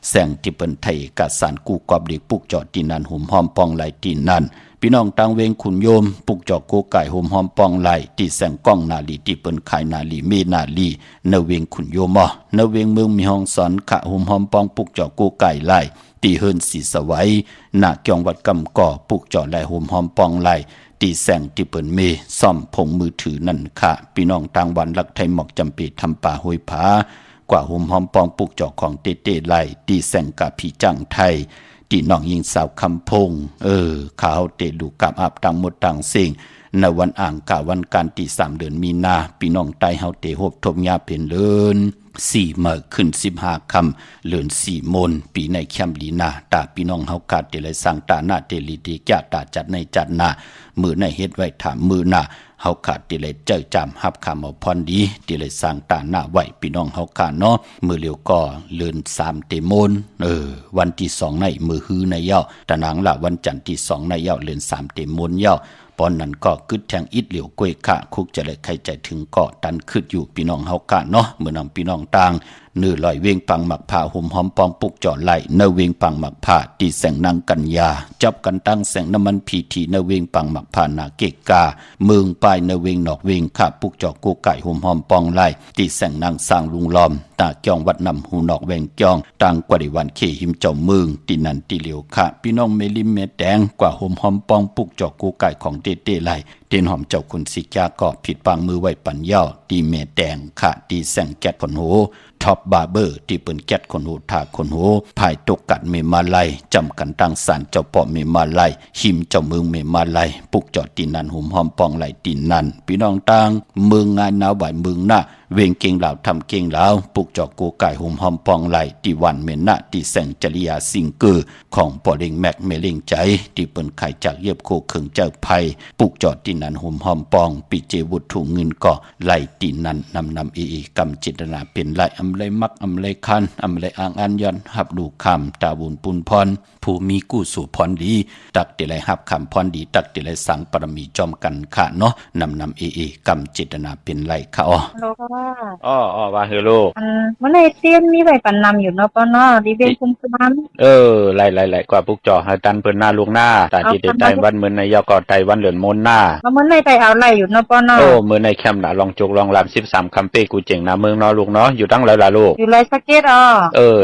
แสงที่เปิ้นไทยกะสารกูกอบเด็กปุกจอดตีนันห่มหอมปองไหลตีนันพี่น้องตังเวงขุนโยมปุกจอกโกไก่ห่มหอมปองไหลตีแสงก้องนาลีตีเปิ้นขายนาลีเมนาลีเนเวงขุนโยมเนเวงเมืองมีห้องสอนขะห่มหอมปองปุกจอกโกไก่ไหลตีเฮินสีสวัยหน้าเกียงวัดกำก่อปุกจอดไหลห่มหอมปองไหลตีแสงที่เปิ้นเมซ่อมผงมือถือนั่นค่ะพี่น้องต่างวันลักไทยหมอกจำปีทำป่าห้วยผากว่าห่มหอมปองปุกจอกของเต้ไหลตีแสงกะผีจังไทยตีน้องยิงสาวคำพงข้าวเตลูกกับอาบตังหมดตังสิ่งในวันอ่างกะวันการตี3 เดือนมีนาพี่น้องไตเฮาเตหบทบยาเป็นเลิน4เมื่อขึ้น15 คำเลิน4 มนปีในแคมลีนาตาพี่น้องเฮากาเตเลยสร้างตาหน้าเตลีดีแก่ตาจัดในจัดหน้ามือในเฮ็ดไว้ถามมือหน้าเฮาขาดติเลยเจ้าจำฮับคำเอาพรดีติเลยสร้างตาหน้าไว้พี่น้องเฮาขาดเนาะมือเลียวก็เลิน3 เตมนวันที่2ในมือฮือในเย้าตะนางละวันจันทร์ที่2ในเย้าเลิน3 เตมนเย้าปอนนั้นก็กึดแทงอิดเหลียวกล้วยขะคุกจะเลยใครใจถึงเกาะตันขึ้นอยู่พี่น้องเฮากะเนาะเมื่อนำพี่น้องต่างเนื้อลอยเวงปังหมักผ้าห่มหอมปองปุกจอดไหลเนื้อเวงปังหมักผ้าตีแสงนางกัญญาจับกันตั้งแสงน้ำมันพีทีเนื้อเวงปังหมักผ้านาเกกาเมืองปลายเนื้อเวงนอกเวงข้าปุกจอกโกไก่ห่มหอมปองไหลตีแสงนางสร้างลุงล้อมตาจองวัดนำหูนอกแวงจองต่างกว่าในวันเขหิมเจ้าเมืองตีนันตีเหลียวค่ะพี่น้องเมลิมเมแดงกว่าห่มหอมปองปุกจอกโกไก่ของเต้ไหลเตียนหอมเจ้าคุณสิกาก็ผิดปางมือไว้ปัญญาตีเมแดงค่ะตีแสงแก๊สผลโหท็อปบาร์เบอร์ที่เปิ้นแก๊สคนโหทาคนโหภายตกกัดเมมาไลจำกันตั้งสารเจ้าปอเมมาไลหิมเจ้าเมืองเมมาไลปุกจอดตีนันหุ่มหอมปองไหลตีนันพี่น้องต่างเมืองงานนาวบ่ายเมืองหน้าเวงเก่งเหล่าทำเก่งเหล่าปุกจอกโกไก่หุ่มหอมปองไหลตีวันเมนะตีแสงจริยาสิงเกอร์ของปอเล็งแม็กเมเล็งใจที่เปิ้นไข่จากเย็บโคเขิงเจ้าไพปุกจอดตีนันหุ่มหอมปองปีเจวุฒถุเงินก็ไหลตีนันนำเอกำจิตนาเป็นไหลอเม ำเลยมักอำเลยคันอำเลยอ่างอันยันหับดูคำตาบุญปุนพรผู้มีกู้สู่พรดีตักติไลหับคำพรดีตักติไลสังปรมีจอมกันค่ะเนาะนำเอกำจิตนาเป็นไรค่ะอ๋อ โลก็ว่า อ๋อว่าคือลูก เมื่อไรเตี้ยนมีใบปันนำอยู่เนาะปะเนาะดีเบนคุมคุมัน ไล่กว่าพวกจอให้ตันเพิ่นหน้าลูกหน้าตาที่ได้ใจวันมื้อในยอกอไตวันเหลือนมนหน้า เมื่อไรไปเอาไรอยู่เนาะปะเนาะ มื้อในแคมป์น่ะลองจุกลองลำ13คำเป้กูเจ๋งนะเมืองเนาะลูกเนาะอยู่ตั้งหลายล่ะลูก อยู่ไรสเก็ต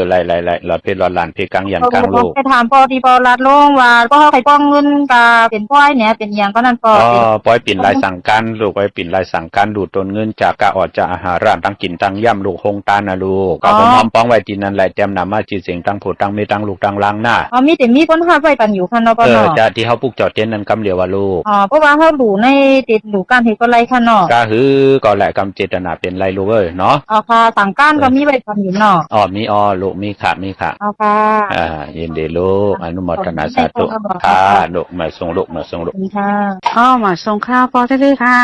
ไล่หลอดเพชรหลอดลานเพชรกลางยันกลางลูก ไปถามพอดีพอรัดลงว่าก็ใครป้องเงินกาเป็นป้อยเนี่ยเป็นอย่างก็นั่นพอ ปล่อยปิ่นลายสั่งการลูกไว้ปิ่นลายสั่งการดูดตนเงินจากกะออดจากอาหารร้านตั้งกินตั้งย่ำลูกคงตานะลูกก็ผมหอมป้องไว้ตีนั้นแหละแต้มนำมาจีเสียงตั้งโผตั้งไม่ตั้งลูกตั้งล้างหน้ามีแต่มีคนหาใบปันอยู่คันเนาะปะเนาะจะที่เฮาปลูกจอดเต้นนั้นกำเดียวว่าลูกเพราะว่าเฮาดูในติดดูการเฮ็ดก็ไรคันเนาะก็คือก็แหละกำเจตนาเป็นไรลูกเนาะค่ะต่างการก็มีใบปันอยู่เนาะมีลูกมีค่ะค่ะยินดีลูกอนุโมทนาสาธุค่ะลูกมาส่งลูกค่ะมาส่งข้าวปอเจเล่ค่ะ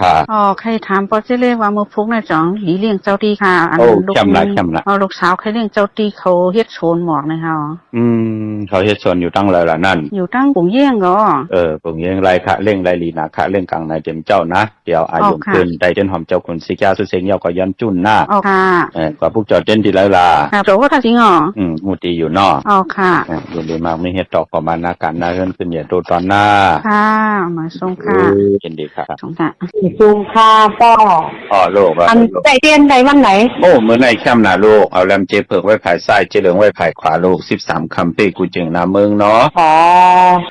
ค่ะใครถามปอเจเล่ว่ามือพุกน่ะจ๋องหลีเลี้ยงเจ้าตีค่ะจำละลูกสาวใครเลี้ยงเจ้าตีเขาเฮ็ดโชนหมอกนะคะเขาเฮ็ดโชนอยู่ตั้งเลยล่ะนั่นอยู่ตั้งปุ่งเยี่ยงก็ปุ่งเยี่ยงไรค่ะเร่งไรลีนาค่ะเร่งกลางนายเต็มเจ้านะเดี๋ยวอายุขึ้นได้เจนหอมเจ้าคนสิกาสุเสงยาวก็ยันจุนหน้าค่ะก็พวกจอดเต้นดีแล้วล่ะโจว่าจริงมูตีอยู่นอกค่ะยินดีมากไม่เฮ็ดตอกประมาณนาการนาเฮิรนขึ้นอย่าโตตอนหน้าค่ะมาส่งค่ะยินดีค่ะส่งค่ะส่งค่ะพ่อโลกอันใจเตียนใดวันไหนมื้อในแคมป์น่ะลูกเอาแลมเจเผิกไว้ภายซ้ายเจเหลืองไว้ภายขวาลูก13คำเป้กูจึงนาเมืองเนาะ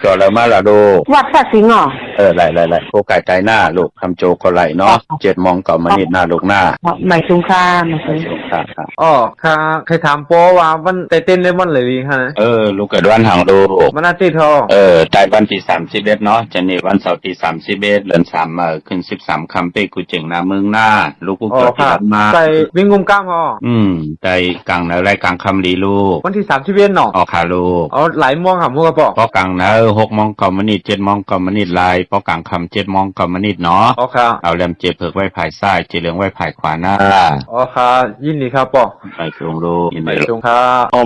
ก็แล้วมาล่ะลูกวัดพระสิงห์ไล่โกไก่หน้าลูกคำโจก็ไหลเนาะ7 โมง9 นาทีหน้าลูกหน้าไม่ส่งค่ะไม่ส่งค่ะค่ะใครถามปอว่าวันเต้นได้วันเลยฮะลูกเกิดวันหางลูกวันอาทิตย์ตายวันที่31เนาะจะนี่วันเสาร์ที่31เดือน3ขึ้น13คำเป้กูจึงนาเมืองหน้าลูกกูเกิดที่มาใส่วิ่งงมกล้ามใจกลางในกลางคำลีลูกวันที่31เนาะค่ะลูกหลายโมงค่ะพวกกระป๋อพอกลางนะ6 โมง9 นาที7 โมง9 นาทีลายพอกลางคำ7 โมง9 นาทีเนาะค่ะเอาแลมเจเผิกไว้ภายซ้ายเจเหลืองไว้ภายขวาหน้าค่ะยินดีครับปอไปส่งลูกไปส่งค่ะ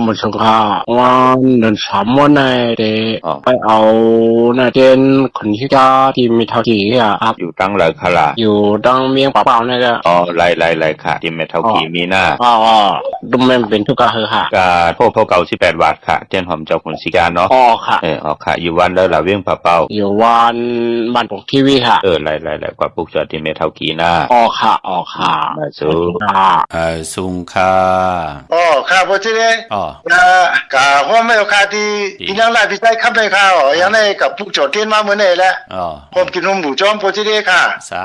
มาส่งค่ะวันเดือน3วันไหนเดไปเอาหน้าเจนคนที่จ้าที่มีเท่าที่อยู่ตั้งเลยค่ะล่ะอยู่ตั้งเมียงเปล่าๆนี่ก็ไล่ค่ะที่ไม่เท่ากี่มีหน้าดุมแม่เป็นทุกกะค่ะกะพวกเก่า18 บาทค่ะเจนหอมเจ้าคนสิกาเนาะค่ะค่ะอยู่วันแล้วล่ะเวียงเปล่าอยู่วันบ้านปกทีวีค่ะไล่กว่าพวกจอดที่ไม่เท่ากี่หน้าค่ะมาสู่สุงค่ะค่ะพอทีนี้กะห้องไม่เอาค่ะที่ยังไล่พี่ใจขับเลยค่ะยังไงกับพวกจอดเต้นมาเหมือนนี่แหละผมกินนมหมูจ้อมพอทีนี้ค่ะสา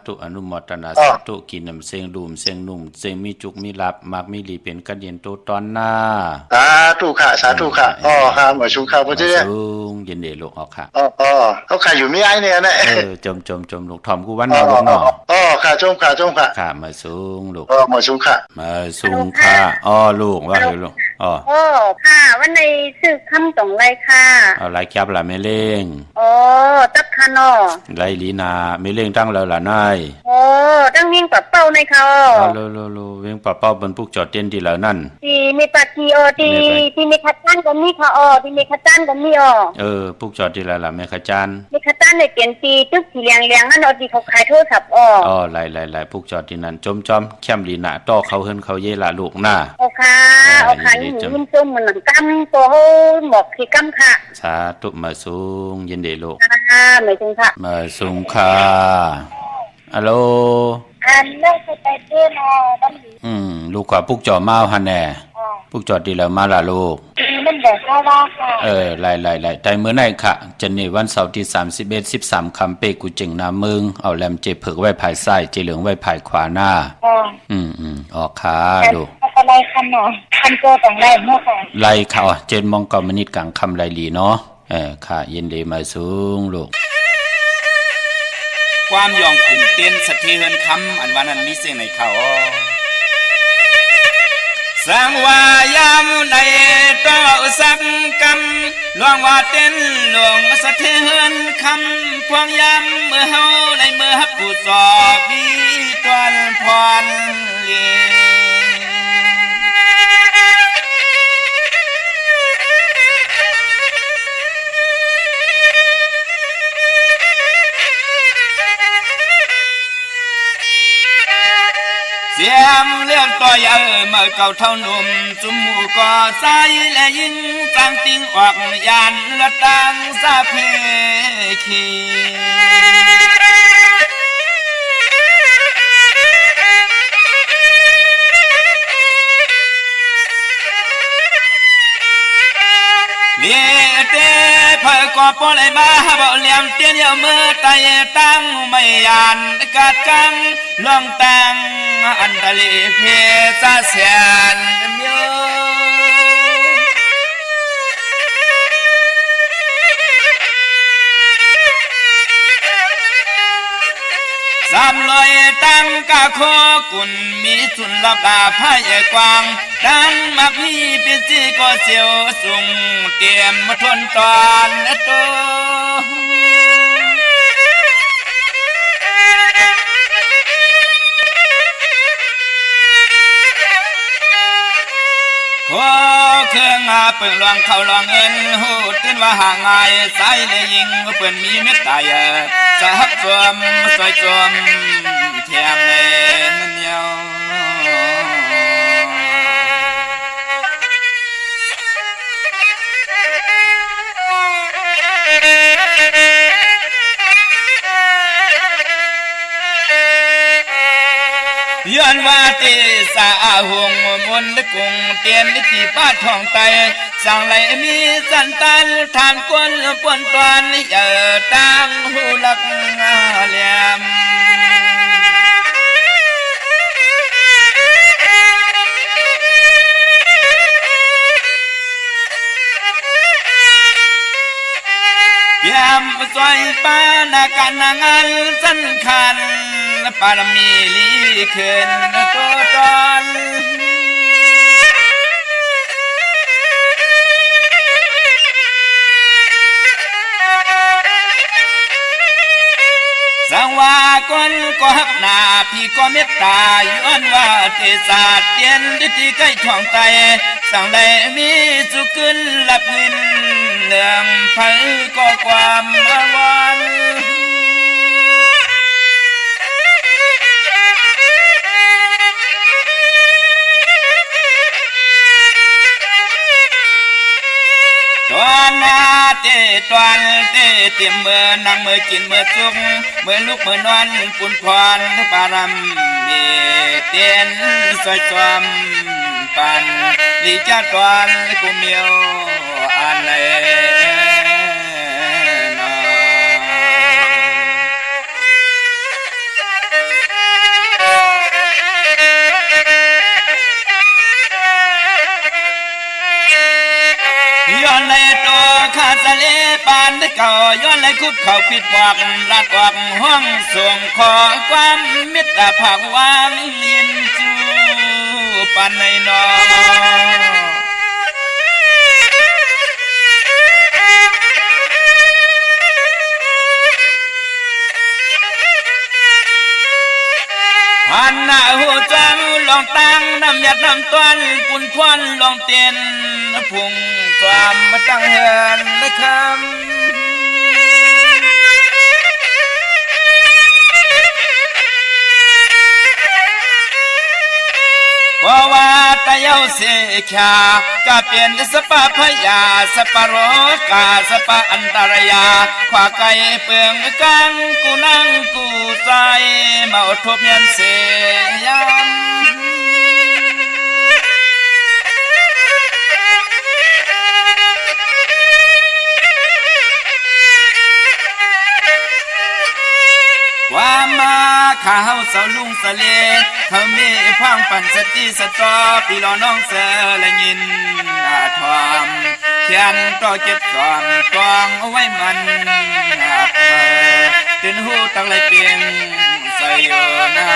ธุอนุโมทนาสาธุกินน้ำเสียงดูมเสียงนุ่มเสียงมีจุกมีลับมักมีหลีเป็นกันเย็นโตตอนหน้าสาธุค่ะค่ะหมอชุค่ะพอทีนี้เย็นเดลูกค่ะเขาขายอยู่ไม่ไอ้เนี่ยนะจมลูกทอมกูวันนอนลูกเนาะค่ะจมค่ะค่ะมาสูงลูกหมอชุค่ะมาสูงค่ะลูกว่าลูกค่ะวันในซื้อคำตรงไรค่ะไรแคบล่ะแม่เล้งตักคานอไรลีนาแม่เล้งตั้งแล้วล่ะนายตั้งวิ่งปับเป้าในค่ะโลวิ่งปับเป้าบนพวกจอดเต้นที่แล้วนั่นที่มีปากีที่มีขัดจันกันนี่ค่ะที่มีขัดจันกันนี่พวกจอดที่แล้วล่ะแม่ขัดจันมีขัดจันในเปลี่ยนตีตึกสีเหลืองนั่นที่เขาขายโทรศัพท์ไล่พวกจอดที่นั่นจอมแคมลีนาต่อเขาเฮิรนเขาเยละลูกหน้าค่ะนี่หนูจุ่มเหมือนกำตัวหมอกที่กำค่ะสาธุมาสูงยินดีลูกมาสูงค่ะมาสูงค่ะฮัลโหลเลิกไปเต้นบ้านลูกกว่าพวกจอมาหันแน่พวกจอดดีแล้วมาละลูกมันแบบเข้าว่าค่ะไล่แต่มื้อไหนค่ะจะนี่วันเสาร์ที่31 13คำเป้กูจึงนามึงเอาแลมเจเผิกไว้ภายซ้ายเจเหลืองไว้ภายขวาหน้าออกค่ะดูอะไรคันเนาะคันโจต้องไล่เมื่อค่ะไล่ค่ะ7 โมง9 นาทีกลางคำไล่ลีเนาะค่ะยินดีมาสูงลูกความยองขุนเต้นสะเทือนคำอันวันนั้นมีเสียงในเขาสังวายามในต่อสักกำลวงว่าเต้นหลวงสะเทือนคำพวงยามเมื่อเฮาในเมื่อฮับผู้สอบดีตวนพรเ ยบต่อยเมื่อเก่าเท่าหนุ่มจุ่มหมู่ก่อใจและยิงจังติงออกยานละตังซาเพคีเลี้ยเต้เพื่อก่อปอเลยมาบ่เลี้ยมเตี้ยเดียวเมื่อไตตั้งไม่ยานกัดกังลองตังอันตะลีเพซาเสียนเมียวสามลอยตั้งกะโคกุนมีสุนลับลาพายกวางดังมักมีปิจิก็เสียวสุงเตรียมมาทนตอนโตขอเครื่องอาเปิงลองเข้าลองเงินหูตื่นว่าห่างไงสายเลยยิงเปิ่นมีเม็ดตายจะฮับจวมซอยจวมเทียมเลยมันเดียวย้อนว่าตีสาหงมนต์กุงเตียนลิขิป้าทองไตสั่งไหลมีสันตันทานกวนปวนตอนเอ่อตั้งหูลักเหลี่ยมยามสวยป้านาการนางอันสันคันปารมีลีขึ้นตัวตอนสังว่าคนก็หักหน้าพี่ก็เมตตาย้อนว่าเทศาเตียนดิที่ใกล้ท้องไตสั่งได้มีสุขึ้นหลับเงินเรื่องไผก็ความอาวรตอนนาเตตอนเตเตเมื่อนั่งเมื่อกินเมื่อจุกเมื่อลุกเมื่อนอนปุ่นพรปารมีเตียนสวยจอมปันลีจ้าตอนกุเมียวอันไหนย้อนเลยตัวข้าทะเลปานเก่าย้อนเลยคุบเขาปิดหวักลัดออกห้องส่งขอความมิตรภาพวางยินจูปานในนอหันหน้าหัวจังลองตั้งน้ำหยัดน้ำต้นปุ่นควันลองเตียนพุ่งความมาตั้งเหินได้คำเพราะว่าตะเยาเสียขาก็เปลี่ยนสปาพยาสปาโรกาสปาอันตรายาขวาไก่เปลืองกังกูนั่งกูใจมาอดทบเมียนเสียมความมาข้าวเสาลุงสะเลเขามีพังปั่นสติสตอปีรอน้องเสือและยินอาทอมเขียนต่อเจ็บสอนกองเอาไว้มันตื่นหูตั้งไรเปียงใส่อยู่หน้า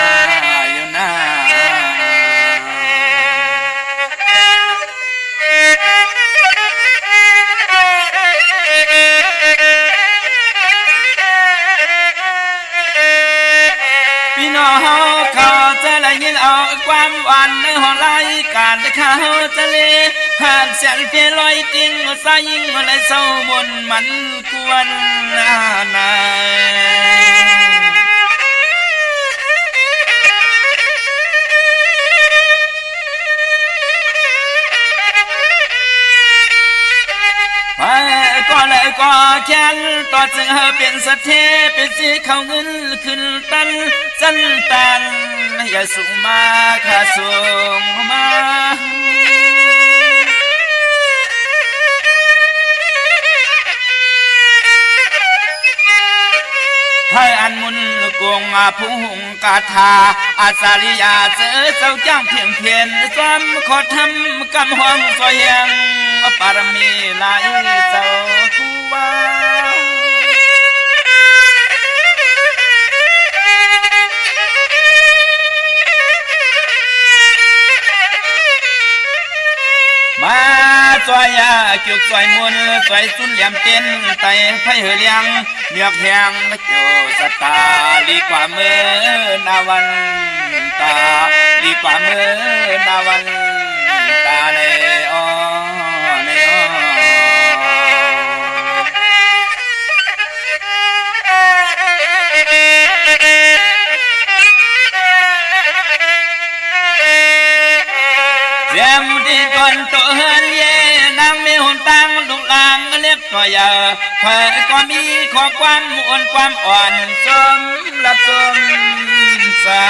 อยู่หน้าพี่น้องเขาจะละยินเอาความหวานในห้องรายการเขาจะเลหากเสียงเพียลอยติ้งสายยิงอะไรเศร้าบนมันกวนนา ก็เลยก็แค้นต่อจึงเป็นสะเทเป็นสีเขาเงินขึ้นตันสั้นตันอย่าสูงมาข้าสูงมาให้อันมุนกงผู้หงกาธาอาสาริยาเจอเจ้าจ้างเพียงเพียนซ้ำขอทำกำห้องซอยยังปารมีหลายเจ้าคูวามาซอยยาเกี่ยวซอยมุนซอยสุนเหลี่ยมเต้นไตไฟเหือเลียงเมียกแหงเกี่ยวสตาลีกว่าเมื่อนาวันตาลีกว่าเมื่อนาวันตาเลอเลเสียมที่ก่อนตัวเฮียนางมีหุ่นตังลูกลางเล็กก็ยาเพื่อก็มีขอความมุ่นความอ่อนสมละสมสา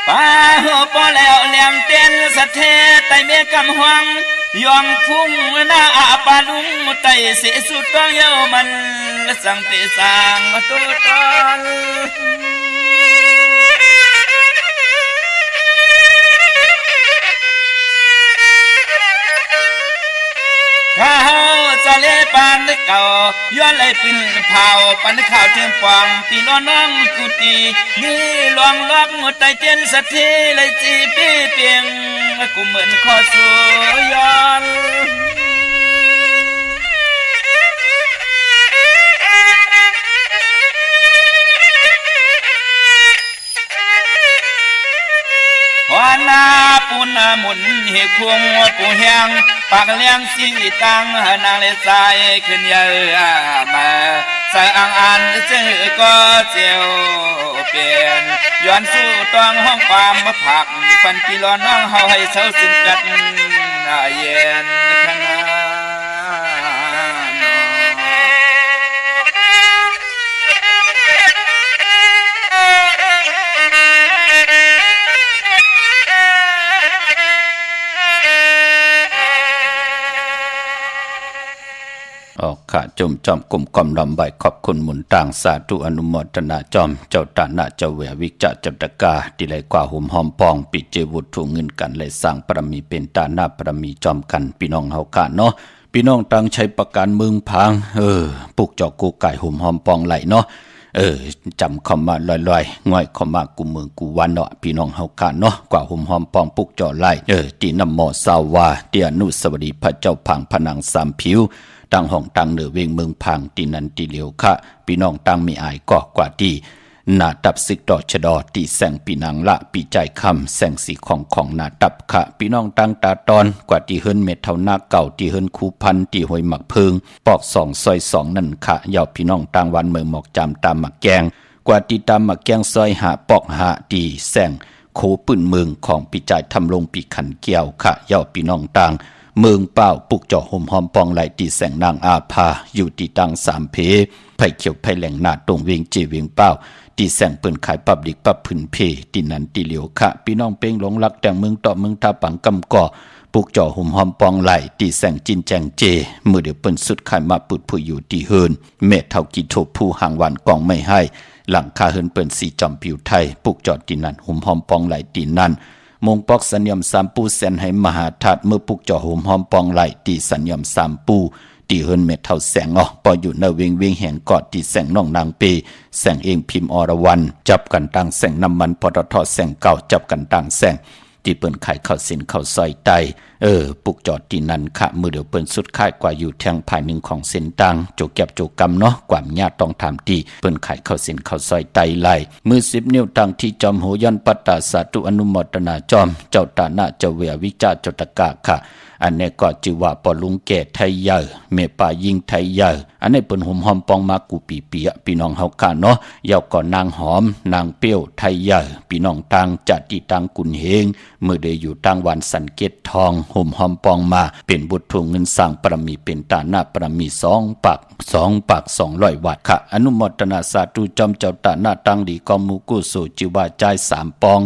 ป้าหัวปอแล้วเหลี่ยมเต้นสะเทไตเมกำหวังยองพุ่งหน้าอาปาลุงไตเสียสุดต้องเย้ามันสังติสังตุตอนข้าวจะเล่ปานเก่าย้อนเลยปิ่นเผาปันข่าวเทียมปองตีล้อน้องกุตีนี่ลวงล็อกหมดใจเจนสักทีเลยจีปีเปียงกูเหมือนข้อสู้ย้อนหัวหน้าปูนาหมุนเหี่ยพวงปูแหงปากเลี้ยงสีตังนางเลสายขึ้นเยอะมาใส่อ่างอันเจอก็เจียวเปลี่ยนย้อนสู้ต้องห้องความมาผักปันปีร้อนน้องเฮาให้เศร้าสิ้นกัดเย็นขนาดข้าจมจอมกลุ่มกอมลำใบขอบคุณหมุนต่างสาธุอนุโมทนาจอมเจ้าตาหน้าเจ้าเววิจจัตกาดิเลยกว่าหุ่มหอมปองปิเจวุฒุเงินกันเลยสร้างปรมีเป็นตาหน้าปรมีจอมกันพี่น้องเฮากะเนาะพี่น้องตั้งใช้ประการเมืองพังปลูกจอกกูไก่หุ่มหอมปองไหลเนาะจำคำมาลอยๆง่อยคำมากูเมืองกูวันเนาะพี่น้องเฮากะเนาะกว่าหุ่มหอมปองปลูกจอไหลตีนำหมอสาวาเตียนุสวดีพระเจ้าพังผนังสามผิวตั้งห้องตั้งเหนือเวงเมืองพังตีนันตีเหลียวค่ะพี่น้องตั้งมีอายก็กว่าดีนาตับซึกดอชดอตีแสงปีนังละปีใจคำแสงสีของนาตับค่ะพี่น้องตั้งตาตอนกว่าตีเฮินเม็ดเท่าหน้าเก่าตีเฮินคูพันตีหวยหมักเพิงปอกสองซอยสองนั่นค่ะยาวพี่น้องตั้งวันเมืองหมอกจามตามหมักแกงกว่าตีตามหมักแกงซอยหาปอกหาตีแสงโคปืนเมืองของปีใจทำลงปีขันเกี่ยวค่ะยาวพี่น้องตั้งเมืองเป้าปุกเจาะห่มหอมปองไหลตีแสงนางอาภาอยู่ตีตังสามเพไผ่เขียวไผ่แหลงนาตรงเวียงเจเวียงเป้าตีแสงเปิ้นขายปับดิกปับพื้นเพตีนันตีเหลียวค่ะพี่น้องเป้งหลงรักแต่งเมืองต่อเมืองท่าปังกำก่อปุกเจาะห่มหอมปองไหลตีแสงจินแจงเจมือเดี๋ยวเปิ้นสุดขายมาปุดผู้อยู่ตีเฮินเมฆเท่ากีโทผู้ห่างวันกองไม่ให้หลังคาเฮินเปิ้นสีจอมผิวไทยปุกเจาะตีนันห่มหอมปองไหลตีนันมงปอกสัญญมสามปูเซนให้มหาธาตุเมื่อปุกจ่อหุ่มหอมปองไหลตีสัญญมสามปูตีเฮินเม็ดเท่าแสงปออยู่ในเวงเวงแห่งกอดตีแสงน้องนางเปแสงเองพิมพ์อรวรรณจับกันตั้งแสงน้ำมันปตทแสงเก่าจับกันตั้งแสงที่เปิ้นขายข้าวสินข้าวซอยไตปุกจอดตีนันค่ะมือเดี๋ยวเปิ้นสุดค่ายกว่าอยู่แทงภายหนึ่งของเส้นตังโจเก็บโจกำเนาะกว่าญาติต้องถามตีเปิ้นขายข้าวสินข้าวซอยไตไหลมือ10 นิ้วตั้งที่จอมโหยันปัตตาสาธุอนุโมทนาจอมเจ้าตาหน้าเจ้าเววิจาจตกะค่ะ อันนี้ก็จือว่าปอลุงแก่ไทยเยอเมป่ายิงไทยเยออันนี้เปิ้นหอมปองมากูปีเปียพี่น้องเฮากันเนาะยาวก็นางหอมนางเปี้ยวไทยเยอพี่น้องต่างจัดที่ต่างกุนเฮงเมื่อได้อยู่ต่างวันสันเกตทองหอมปองมาเป็นบุตรทวงเงินสร้างปรมีเป็นตาหน้าปรมี2 ปาก200 วัตต์ค่ะอนุโมทนาสาธุจอมเจ้าตาหน้าตั้งดีกอมูกุโสจิวาใจ3 ปอง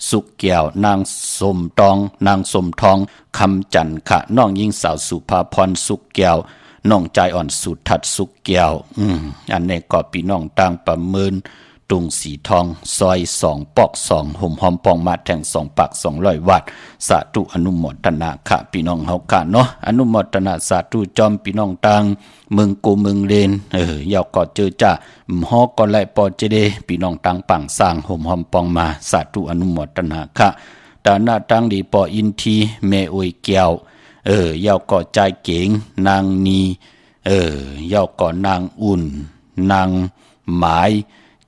สุกแก้วนางสมตองนางสมทองคำจันค่ะน้องหญิงสาวสุภาพรสุกแก้วน้องใจอ่อนสุทัดสุกแก้วอันนี้ก็พี่น้องต่างประเมินตุงสีทองซอย2 ปอก 2ห่มหอมปองมาแทง2 ปาก200 วัตต์สาธุอนุโมทนาค่ะพี่น้องเฮากะเนาะอนุโมทนาสาธุจอมพี่น้องต่างเมืองกูเมืองเลนยาวก็เจอจ้าฮอก็ไล่ปอเจเดพี่น้องต่างปังสร้างห่มหอมปองมาสาธุอนุโมทนาค่ะตาหน้าตั้งดีปออินทีเมอวยแก้วยาวก็ใจเก๋งนางนียาวก็นางอุ่นนางหมาย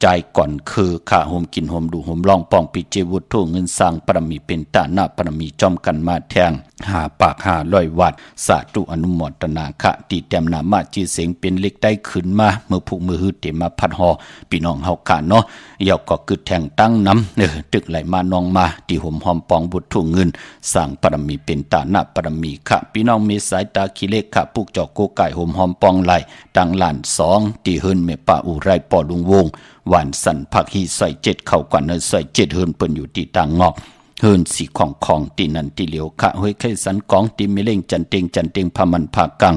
ใจก่อนคือข้าโฮมกินโฮมดูโฮมล่องป้องปิเจวุฒโธเงินสร้างปรมีเป็นตาหน้าปรมีจอมกันมาแทง5 ปาก500 วัตต์สาธุอนุโมทนาค่ะตีแต้มนามาจีเสียงเป็นเล็กได้ขึ้นมาเมื่อผูกมือหืดเตมาพัดหอพี่น้องเฮาค่ะเนาะยาวก็กึดแทงตั้งน้ำตึกไหลมานองมาที่ห่มหอมปองบุตรทุ่งเงินสร้างปรมีเป็นตาหน้าปรมีค่ะพี่น้องมีสายตาขี้เล็กค่ะปุกจอกโกไก่ห่มหอมปองไหลตั้งหลาน2ที่เฮิรนเมป่าอุไรปอลุงวงวันสันผักฮีใส่7เข้ากันใส่7เฮิรนเปิ้นอยู่ที่ต่างงอกเฮิรนสีของตีนันตีเหลียวค่ะห้วยไข่สันกองตีมิเล่งจันเต็งพามันผากัง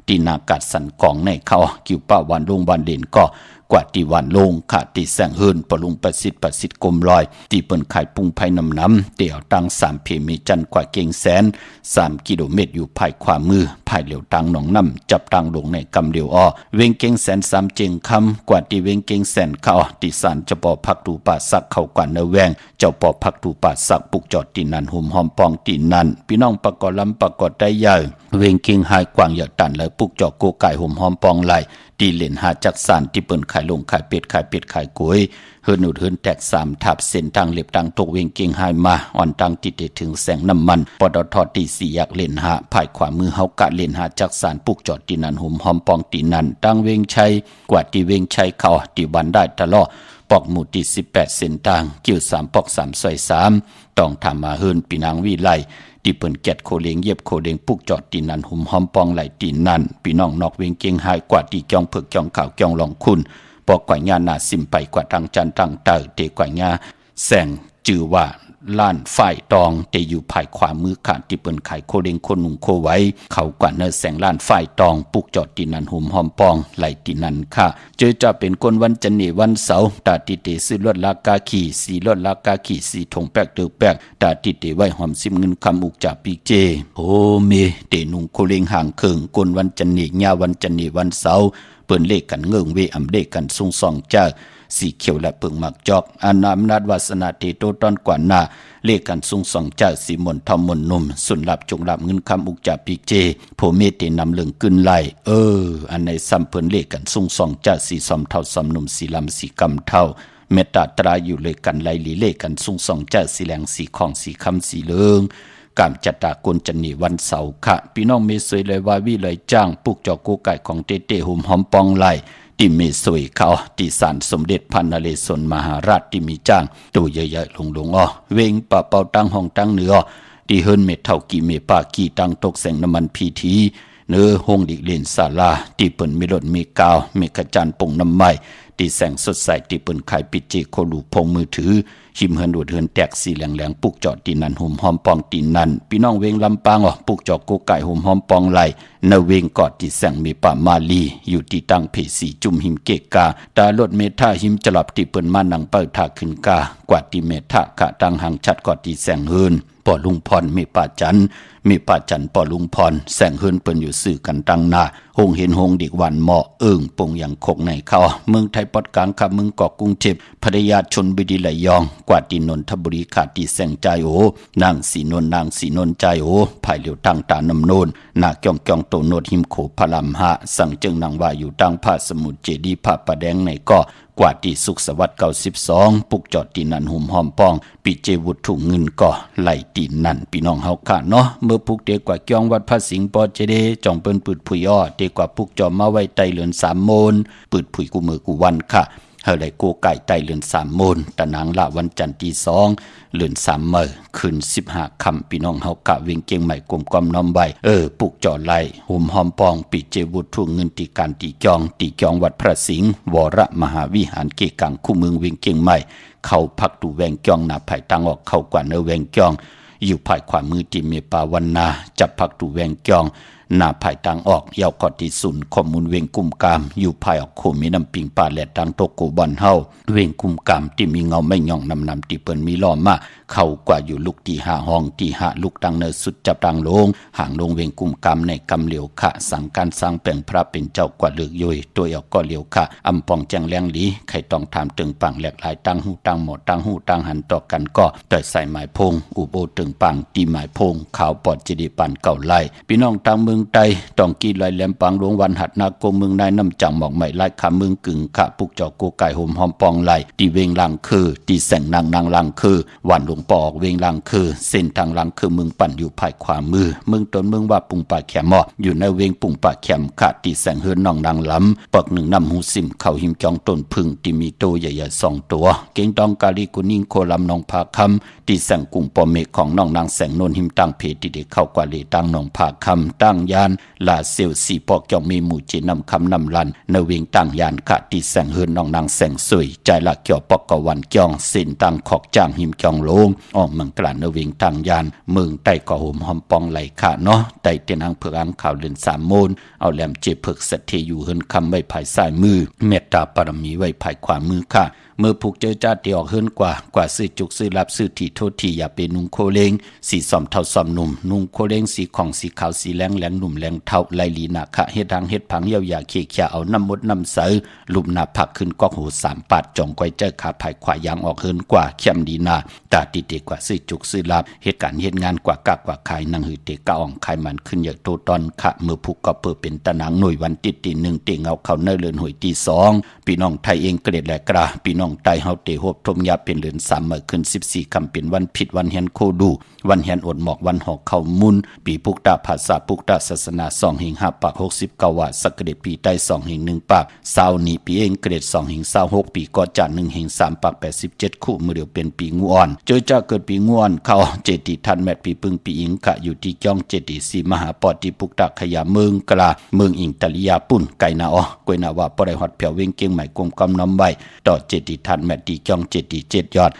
ตีนากาศสันกองในเขากิ่วป้าวันลงวันเด่นก็กว่าตีวันลงค่ะตีแสงเฮิรนปลุงประสิทธิ์กลมลอยตีเปิ้นขายปุงไผ่น้ำเตี่ยวตัง3 เพมีจันกว่าเก่งแสน3 กิโลเมตรอยู่ภายขวามือภายเหลียวตังหนองน้ำจับตังลงในกำเหลียวอ้อเวงเก่งแสน3 เจงคำกว่าตีเวงเก่งแสนเขาตีสารเจ้าปอพักตูป่าสักเข้ากว่าเนแวงเจ้าปอพักตูป่าสักปุกจอดตีนันหุ่มหอมปองตีนันพี่น้องประกอบลำประกอบได้ใหญ่เวงเก่งหายกว่างเหยาตันและปุกจอดโกไก่หุ่มหอมปองไหลตีเหรียญหาจักสานที่เปิ้นขายลงขายเป็ดขายกล้วยเฮิรนอุดเฮิรนแตก3 ทับเส้นทางเล็บทางตกเวงเก่งหายมาอ่อนตังติดถึงแสงน้ำมันปตทตี4 อยากเหรียญหาภายขวามือเฮากะเหรียญหาจักสานปุกจอดตีนันหุ่มหอมปองตีนันตั้งเวงชัยกว่าตีเวงชัยเขาตีวันได้ตลอดปอกหมู่ที่18เส้นทางกิ้ว3 ปอก3 ซอย3ต้องทำมาเฮิรนปีนางวิไลที่เปิ้นแกดโคเลงเย็บโคเลงปุกจอดตีนันหุ่มหอมปองไหลตีนันพี่น้องนอกเวงเก่งหายกว่าตีจ้องเผือกจ้องขาวจ้องลองคุณปอกกว่าญาหน้าซิมไปกว่าทางจันทางเตอเตกว่าญาแสงจือว่าล้านฝ่ายตองเตอยู่ภายขวามือขาดที่เปิ้นขายโคเลงโคนุ่งโคไว้เขากว่าเนแสงล้านฝ่ายตองปุกจอดตีนันหุ่มหอมปองไหลตีนันค่ะเจอจะเป็นคนวันจันทร์วันเสาร์ตาติเตซื้อรถลากาขี่สีรถลากาขี่สีถงแปกเดือแปกตาติเตไว้หอมซิมเงินคำอุกจากปีเจโอเมเตนุ่งโคเลงห่างเคิงคนวันจันทร์ญาวันจันทร์วันเสาร์เปิ้นเลขกันเงิงเวอำเลขกันทรงสองจ้าสีเขียวและเปิงหมักจอกอานามนาดวาสนาเตโตตอนกว่าหน้าเลขกันทรงสองจ้าสีมนทอมมนนุ่มสุนลับจงลับเงินคำอุกจากปีเจโพเมเตนำเลืองกึนไหลอันในซ้ำเปิ้นเลขกันทรงสองจ้าสีสอมเท่าสอมนุ่มสีลำสีกำเท่าเมตตาตราอยู่เลยกันไหลลีเลขกันทรงสองจ้าสีแหลงสีของสีคำสีเลืองกามจัตตากลจันนีวันเสาร์ค่ะพี่น้องเมสวยเลยว่าวิเลยจ้างปุกจอกโกไก่ของเต้หุ่มหอมปองไหลที่เมสวยเขาที่ศาลสมเด็จพระนเรศวรมหาราชที่มีจ้างตัวใหญ่ๆลงเวงป่าเป่าตั้งห้องตั้งเหนือที่เฮิรนเมเท่ากี่เมปากี่ตั้งตกแสงน้ำมันพีทีเนื้อห้องดิเลนศาลาที่เปิ่นมีรถมีกาวมีกระจานปงน้ำไม้ที่แสงสดใสที่เปิ่นขายปิจิโคลูพงมือถือหิมเฮิรนดูดเฮิรนแตกสีแหลงปุกจอดตีนันหุ่มหอมปองตีนันพี่น้องเวงลำปางปุกจอดโกไก่หุ่มหอมปองไหลเนเวงกอดที่แสงมีป่ามาลีอยู่ที่ตั้งเพสีจุ่มหิมเกกาตาลดเมธาหิมจลับที่เปิ่นมานังเปิดทาขึ้นกากว่าที่เมธากะตั้งหางชัดกอดที่แสงเฮิรนปอลุงพรมีป่าจันปอลุงพรแสงเฮิรนเปิ้นอยู่สื่อกันตั้งหน้าหงเห็นหงดิกวันเหมาะปงอย่างคกในเขาเมืองไทยปอดกลางขับเมืองเกาะกรุงเทพพัทยาชลบุรีระยองกว่าที่นนทบุรีขาดที่แสงใจโอนางสีนนใจโอภายเหลียวตั้งตานำโนนนาเกี่ยงโตโนดหิมโขพลำหะสั่งจึงนางว่าอยู่ตั้งผ้าสมุทรเจดีผ้าประแดงในก็ กว่าที่สุขสวัสดิ์92ปุกจอดตีนันหุ่มหอมป้องปีเจวุฒถุงเงินก่อไหลตีนันพี่น้องเฮาค่ะเนาะเมื่อปุกเด็กกว่าเกียงวัดพระสิงห์ปอเจเดจ่องเปิ้นปืดผุยอ้อเด็กกว่าปุกจอมมาไว้ไตเหลือน3โมนปืดผุยกูมือกูวันค่ะเฮาได้โกไก่ไตเหลือน3โมนตะนางละวันจันทร์ที่2เหลือน3มื้อคืน15ค่ำพี่น้องเฮากะเวียงเกียงใหม่กลมกอมน้อมใบปุกจอไหลหุ่มหอมปองปีเจวุฒถุงเงินตีการตีจองวัดพระสิงห์วรมหาวิหารเกกังคู่เมืองเวียงเกียงใหม่เข้าพักดูแวงจองหน้าไผ่ตังออกเข้ากว่าเนแวงจองอยู่ภายขวามือที่เมปาวันนาจับพักดูแวงจองหน้าภายตังออกยาวกอดที่ศูนย์ข้อมูลเวงกุมกามอยู่ภายออกโคมีน้ำปิงป่าแหลดตังโตโกบอนเฮาเวงกุมกามที่มีเงาไม่ย่องนำที่เปิ้นมีล้อมมาเข้ากว่าอยู่ลูกที่5ห้องที่5ลูกตังเนอสุดจับตังลงห่างลงเวงกุมกามในกำเหลียวขะสังการสร้างแปลงพระเป็นเจ้ากว่าเลือกย่อยตัวออกก็เหลียวขะอำปองแจงแรงหลีใครต้องถามตึงปังแหลกหลายตังหูตังหมดตังหูตังหันต่อกันก็ต่อยใส่หมายพงอุโบตึงปังตีหมายพงขาวปอดจิดีปันเก่าไล่พี่น้องทางเมืองไตต้องกีลอยแหลมปังหลวงวันหัดนาโกเมืองนายน้ำจังหมอกใหม่ไล่ขาเมืองกึ่งขะปุกจอโกไก่ห่มหอมปองไล่ตีเวงลังคือตีแสงนางลังคือวันหลวงปอกเวงลังคือเส้นทางลังคือเมืองปั่นอยู่ภายขวามือเมืองต้นเมืองว่าปุงป่าแขมออยู่ในเวงปุงป่าแขมขะตีแสงเฮือนน้องนางล้ำปอกหนึ่งน้ำหูซิมเข้าหิมจองต้นพึ่งที่มีโตใหญ่ๆ2ตัวเก่งดองกาลีกุนิงโคลำนองผาคำตีแสงกุ่งปอเมฆของน้องนางแสงโนนหิมตังเพที่ได้เข้ากว่าเลตังนองผาคำตั้งยานลาเซลสีปอกจองมีหมู่จีนำคำนำลันในเวงตั้งยานขะตีแสงเฮือนน้องนางแสงสวยใจละเกี่ยวปอกกวันจองเส้นตังขอกจางหิมจองโลงออกเมืองกลางในเวงตั้งยานเมืองใต้ก่อห่มหอมปองไหลขาเนาะใต้เตียนอังเผือกอังข่าวเลือน3โมนเอาแหลมเจเผือกสัตเทอยู่เฮินคำไว้ภายซ้ายมือเมตตาปรมีไว้ภายขวามือค่ะเมื่อผูกเจอจ้าตีออกเฮินกว่าซื้อจุกซื้อรับซื้อที่โทษที่อย่าเป็นนุ่งโคเลงสีสอมเท่าสอมหนุ่มนุ่งโคเลงสีของสีขาวสีแหลงหนุ่มแหลงเท่าไลลีนาคะเฮ็ดทางเฮ็ดผังเยียวยาเคียเคียเอาน้ำมดน้ำใสลุมหน้าผักขึ้นกอกหู3 ปาดจ่องก้อยเจอขาภายขวายางออกเฮินกว่าเข้มดีนาตาติเตกว่าซื้อจุกซื้อรับเหตุการณ์เฮ็ดงานกว่ากากว่าขายนางหือเตกะอ่องขายมันขึ้นอย่างโตตอนขะเมื่อผูกก็เปิดเป็นตะหนังหน่วยวันติดตี1เตงเอาเข้าเนเลือนหวยตี2พี่น้องไทยเองเกรดแหลกระพี่น้องไทยเฮาเตโฮบทมยาเป็นเดือน3มื้อขึ้น14คำเป็นวันผิดวันเฮนโคดูวันเฮนอดหมอกวันหอกเข้ามุนปีปุกตาภาษาปุกตาศาสนา2หิง5ปาก69ว่าสักเดปีใต้2หิง1ปากเศร้านี้ปีเองเกรด2หิง26ปีก็จะ1หิง3ปาก87คู่มื้อเดียวเป็นปีงูอ่อนเจอจะเกิดปีงูอ่อนเข้าเจติทันแมตปีปึงปีอิงกะอยู่ที่จ้องเจติสีมหาปอติปุกตาขยาเมืองกลาเมืองอิงตะลิยาปุ่นไก่นาอกวยนาว่าบ่ได้ฮอดเพียวเวงเกียงใหม่กลมกำน้ำใบต่อเจติทันแมตตีจ้องเจติ7ยอด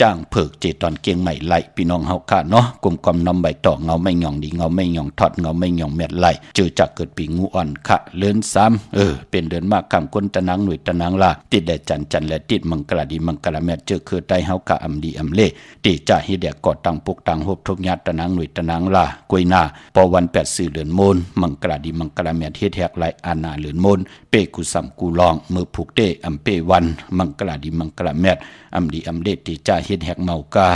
จ้างเผิกเจตอนเกียงใหม่ไหลพี่น้องเฮาค่ะเนาะกลมกำน้ำใบต่อเงาไม่หย่องดีเงาไม่หย่องทอดเงาไม่หย่องแมดไหลเจอจากเกิดปีงูอ่อนค่ะเลือน3เป็นเดือนมากคำก้นตะนางหน่วยตะนางลาติดแดดจันและติดมังกรดีมังกรแมดเจอคือใต้เฮาค่ะอำดีอำเล่ติจ่าเฮเดกกอดตังปุกตังหบทุกญาติตะนางหน่วยตะนางลากวยนาปอวัน8สื่อเดือนโมนมังกรดีมังกรแมดเฮ็ดแหกไหลอานาเลือนโมนเปกุสัมกูลองมือผูกเตอำเปวันมังกรดีมังกรแมดอำดีอำเล่ติจ่าเฮ็ดแหกเมากา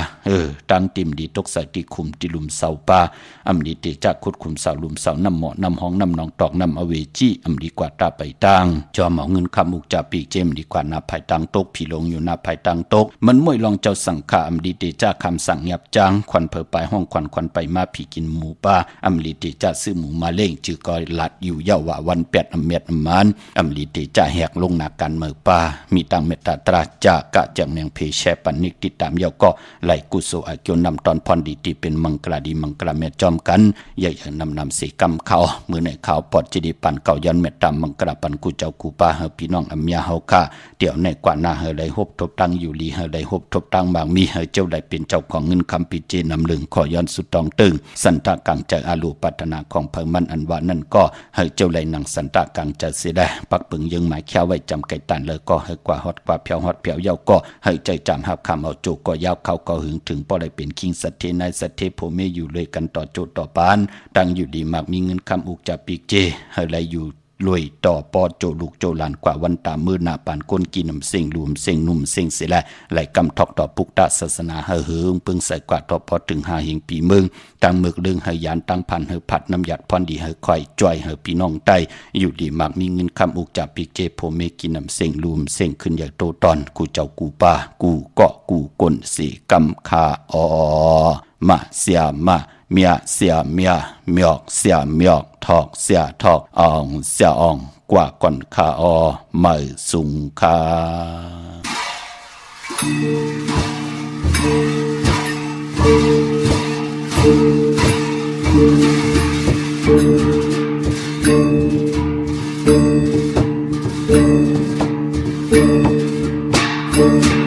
ตั้งติมดีตกใส่ติคุมติลุมเสาปาอำดีติจ่าขุดคุมเสาลุมเสาน้ำหมอน้ำห้องน้ำนองตอกน้ำอเวจีอำดีกว่าตาไปตังจอมเอาเงินคำอุกจ่าปีเจมดีกว่านาภายตังตกผีลงอยู่นาภายตังตกมันมวยลองเจ้าสังขาอำดีติจ่าคำสั่งยับจังควันเพอไปห้องควันไปมาผีกินหมูปลาอำดีติจ่าซื้อหมูมาเล่งจือกอยหลัดอยู่เยาว่าวัน8อำเม็ดอำมันอำดีติจ่าแหกลงนาการเมือปลามีตังเมตตาตราจากะจังเนียงเพแชปันนิกติดตามเยาก็ไหลกุโสอาเกียวนำตอนพรดีตีเป็นมังกรดีมังกรแม่จอมกันใหญ่นำสีกำเขามือในเขาปอดจิดีปันเก่ายันเมตตามมังกรปันกูเจ้ากูป้าเฮาพี่น้องอำยาเฮาค่ะเดี๋ยวในกว่าหน้าเฮาได้ฮบทบตังอยู่ลีเฮาได้ฮบทบตังบางมีเฮาเจ้าได้เป็นเจ้าของเงินคำปิเจนำลึงขอย้อนสุดตองตึงสันตากังใจอาลูปัฒนาของเพิ่มันอันว่านั่นก็เฮาเจ้าได้นังสันตากังใจเสียได้ปักปึงยังหมายแค่ไว้จำไก่ตันเลยก็เฮากว่าฮอดกว่าเพียวฮอดเพียวเยาก็เฮาใจจำหับคำเอาโจก็ยาวเขาก็หึงถึงพอได้เป็นคิงสัตเทนายสัตเทโพเมอยู่เลยกันต่อโจต่อปานดังอยู่ดีมากมีเงินคำอุกจากปีเจเฮาไรอยู่ ลอยต่อปอโจลูกโจหลานกว่าวันตามมือหน้าปานก้นกินน้ำเสียงรวมเสียงนุ่มเสียงเสียแลไหลกำทอกต่อปุกตาศาสนาเฮืองปึงใส่กว่าต่อพอถึงหาเฮงปีเมืองตั้งเมือกเรื่องเฮยานตั้งพันเฮผัดน้ำหยัดพรดีเฮคอยจ่อยเฮพี่น้องใต้อยู่ดีมากมีเงินคำอุกจากปีเจโพเมกินน้ำเสียงรวมเสียงขึ้นอย่างโตตอนกูเจ้ากูป่ากูเกาะกูกลสีกำคาอมาเสียมาเมียเสียเมียเมียกเสียเมียกทอกเสียทอกอ่องเสียอ่องกว่าก่อนคาอไม่สุงคาThank you.